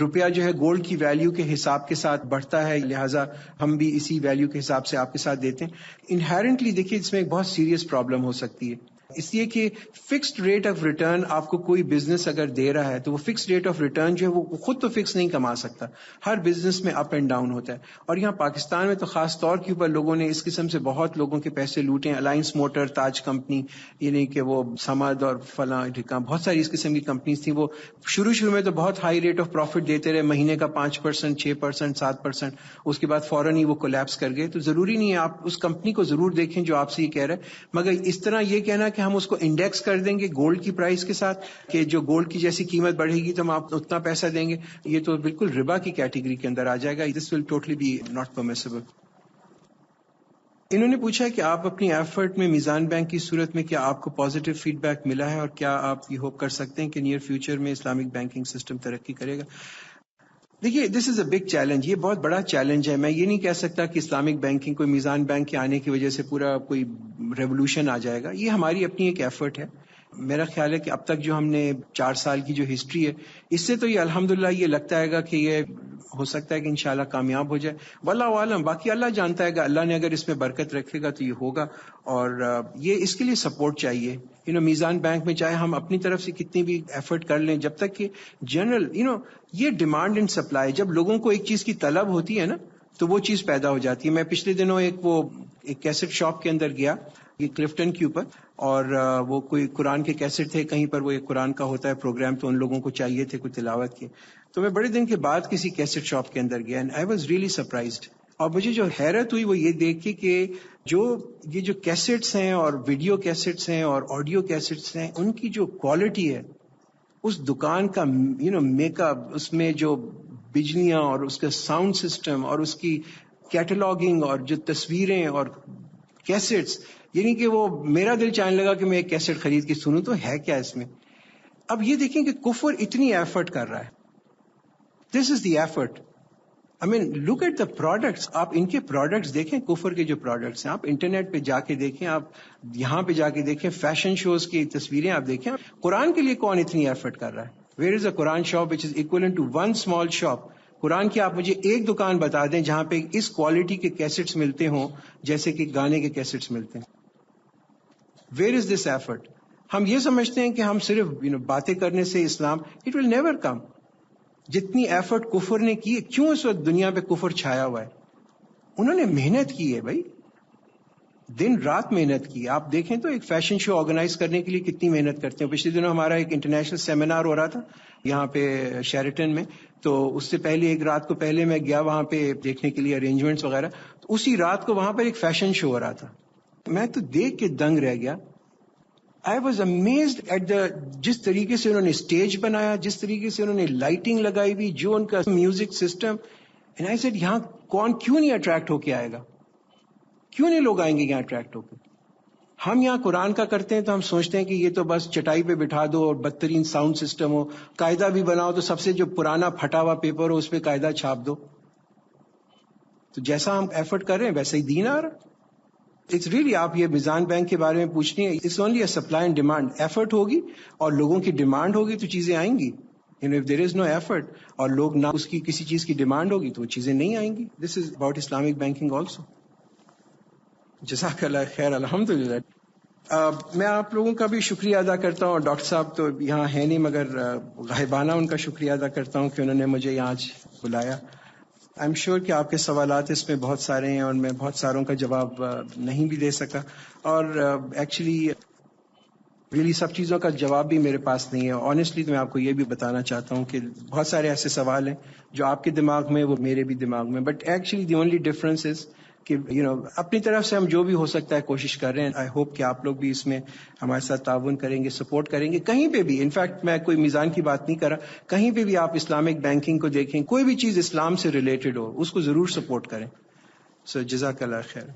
روپیہ جو ہے گولڈ کی ویلیو کے حساب کے ساتھ بڑھتا ہے لہٰذا ہم بھی اسی ویلیو کے حساب سے آپ کے ساتھ دیتے ہیں. انہیرنٹلی دیکھیے اس میں ایک بہت سیریس پرابلم ہو سکتی ہے، اس لیے کہ فکسڈ ریٹ آف ریٹرن آپ کو کوئی بزنس اگر دے رہا ہے تو وہ فکسڈ ریٹ آف ریٹرن جو ہے وہ خود تو فکس نہیں کما سکتا، ہر بزنس میں اپ اینڈ ڈاؤن ہوتا ہے. اور یہاں پاکستان میں تو خاص طور کے اوپر لوگوں نے اس قسم سے بہت لوگوں کے پیسے لوٹے ہیں. الائنس موٹر، تاج کمپنی، یعنی کہ وہ سمد اور فلاں ٹھکاں بہت ساری اس قسم کی کمپنیز تھیں. وہ شروع میں تو بہت ہائی ریٹ آف پروفٹ دیتے رہے، مہینے کا 5%، 6%، 7%، اس کے بعد فوراً ہی وہ کولیپس کر گئے. تو ضروری نہیں ہے آپ اس کمپنی کو ضرور دیکھیں جو آپ سے یہ کہہ رہے ہیں، مگر اس طرح یہ کہنا کہ ہم اس کو انڈیکس کر دیں گے گولڈ کی پرائس کے ساتھ کہ جو گولڈ کی جیسی قیمت بڑھے گی تو ہم آپ اتنا پیسہ دیں گے، یہ تو بالکل ربا کی کیٹیگری کے اندر آ جائے گا. دس ول ٹوٹلی بی ناٹ پرمیسیبل. انہوں نے پوچھا کہ آپ اپنی ایفرٹ میں میزان بینک کی صورت میں کیا آپ کو پازیٹیو فیڈ بیک ملا ہے اور کیا آپ یہ ہوپ کر سکتے ہیں کہ نیئر فیوچر میں اسلامک بینکنگ سسٹم ترقی کرے گا؟ دیکھیے دس از اے بگ چیلنج، یہ بہت بڑا چیلنج ہے. میں یہ نہیں کہہ سکتا کہ اسلامک بینکنگ کوئی میزان بینک کے آنے کی وجہ سے پورا کوئی ریولوشن آ جائے گا. یہ ہماری اپنی ایک ایفرٹ ہے. میرا خیال ہے کہ اب تک جو ہم نے 4 سال کی جو ہسٹری ہے اس سے تو یہ الحمدللہ یہ لگتا ہے گا کہ یہ ہو سکتا ہے کہ انشاءاللہ کامیاب ہو جائے. واللہ عالم، باقی اللہ جانتا ہے گا، اللہ نے اگر اس میں برکت رکھے گا تو یہ ہوگا. اور یہ اس کے لیے سپورٹ چاہیے. میزان بینک میں چاہے ہم اپنی طرف سے کتنی بھی ایفرٹ کر لیں، جب تک کہ جنرل یہ ڈیمانڈ اینڈ سپلائی، جب لوگوں کو ایک چیز کی طلب ہوتی ہے نا تو وہ چیز پیدا ہو جاتی ہے. میں پچھلے دنوں ایک کیسٹ شاپ کے اندر گیا، یہ کلفٹن کے اوپر، اور وہ کوئی قرآن کے کیسٹ تھے، کہیں پر وہ ایک قرآن کا ہوتا ہے پروگرام تو ان لوگوں کو چاہیے تھے کوئی تلاوت کے. تو میں بڑے دن کے بعد کسی کیسٹ شاپ کے اندر گیا and I was really surprised. اور مجھے جو حیرت ہوئی وہ یہ دیکھ کے کہ یہ جو کیسٹس ہیں اور ویڈیو کیسٹس ہیں اور آڈیو کیسٹس ہیں ان کی جو کوالٹی ہے، اس دکان کا میک اپ، اس میں جو بجلیاں اور اس کا ساؤنڈ سسٹم اور اس کی کیٹلاگنگ اور جو تصویریں اور کیسٹس، یعنی کہ وہ میرا دل چاہنے لگا کہ میں ایک کیسٹ خرید کے سنوں تو ہے کیا اس میں. اب یہ دیکھیں کہ کفر اتنی ایفرٹ کر رہا ہے. This is the effort. I mean, look at the products. آپ ان کے پروڈکٹس دیکھیں, کفر کے جو پروڈکٹس ہیں, آپ انٹرنیٹ پہ جا کے دیکھیں, آپ یہاں پہ جا کے دیکھیں, فیشن شوز کی تصویریں آپ دیکھیں. قرآن کے لیے کون اتنی ایفرٹ کر رہا ہے؟ Where is a Quran shop which is equivalent to one small shop? قرآن کی آپ مجھے ایک دکان بتا دیں جہاں پہ اس کوالٹی کے کیسٹس ملتے ہوں جیسے کہ گانے کے کیسٹس ملتے ہیں. Where is this effort? ہم یہ سمجھتے ہیں کہ ہم صرف باتیں کرنے سے اسلام, it will never come. جتنی ایفرٹ کفر نے کی, کیوں اس وقت دنیا پہ کفر چھایا ہوا ہے؟ انہوں نے محنت کی ہے بھائی, دن رات محنت کی. آپ دیکھیں تو ایک فیشن شو آرگنائز کرنے کے لیے کتنی محنت کرتے ہیں. پچھلے دنوں ہمارا ایک انٹرنیشنل سیمینار ہو رہا تھا یہاں پہ شیرٹن میں, تو اس سے پہلے ایک رات کو پہلے میں گیا وہاں پہ دیکھنے کے لیے ارینجمنٹس وغیرہ, تو اسی رات کو وہاں پر ایک فیشن شو ہو رہا تھا. میں تو دیکھ کے دنگ رہ گیا. I was amazed at جس طریقے سے انہوں نے اسٹیج بنایا, جس طریقے سے انہوں نے لائٹنگ لگائی ہوئی, جو ان کا music system. And I said, یہاں کون کیوں نہیں اٹریکٹ ہو کے آئے گا؟ کیوں نہیں لوگ آئیں گے یہاں اٹریکٹ ہو کے؟ ہم یہاں قرآن کا کرتے ہیں تو ہم سوچتے ہیں کہ یہ تو بس چٹائی پہ بٹھا دو اور بدترین ساؤنڈ سسٹم ہو, قاعدہ بھی بناؤ تو سب سے جو پرانا پھٹا ہوا پیپر ہو اس پہ قاعدہ چھاپ دو. تو جیسا ہم ایفرٹ کر رہے ہیں ویسا ہی دین آ رہا. اٹس ریئلی, آپ یہ میزان بینک کے بارے میں پوچھنی ہے, it's only a supply and demand. Effort ہوگی اور لوگوں کی ڈیمانڈ ہوگی تو چیزیں آئیں گی. If there is know effort اور لوگ نہ اس کی کسی چیز کی ڈیمانڈ ہوگی تو وہ چیزیں نہیں آئیں گی. This is about Islamic banking also. جزاک اللہ خیر. الحمدللہ. میں آپ لوگوں کا بھی شکریہ ادا کرتا ہوں. ڈاکٹر صاحب تو یہاں ہے نہیں, مگر غائبانہ ان کا شکریہ ادا کرتا ہوں کہ انہوں نے مجھے یہاں آج بلایا. آئی ایم شیور کہ آپ کے سوالات اس میں بہت سارے ہیں اور میں بہت ساروں کا جواب نہیں بھی دے سکا, اور ایکچولی ریلی سب چیزوں کا جواب بھی میرے پاس نہیں ہے. آنیسٹلی تو میں آپ کو یہ بھی بتانا چاہتا ہوں کہ بہت سارے ایسے سوال ہیں جو آپ کے دماغ میں وہ میرے بھی دماغ میں, but actually the only difference is کہ اپنی طرف سے ہم جو بھی ہو سکتا ہے کوشش کر رہے ہیں. آئی ہوپ کہ آپ لوگ بھی اس میں ہمارے ساتھ تعاون کریں گے, سپورٹ کریں گے. کہیں پہ بھی, انفیکٹ میں کوئی میزان کی بات نہیں کر رہا, کہیں پہ بھی آپ اسلامک بینکنگ کو دیکھیں, کوئی بھی چیز اسلام سے ریلیٹڈ ہو اس کو ضرور سپورٹ کریں. سو جزاک اللہ خیر.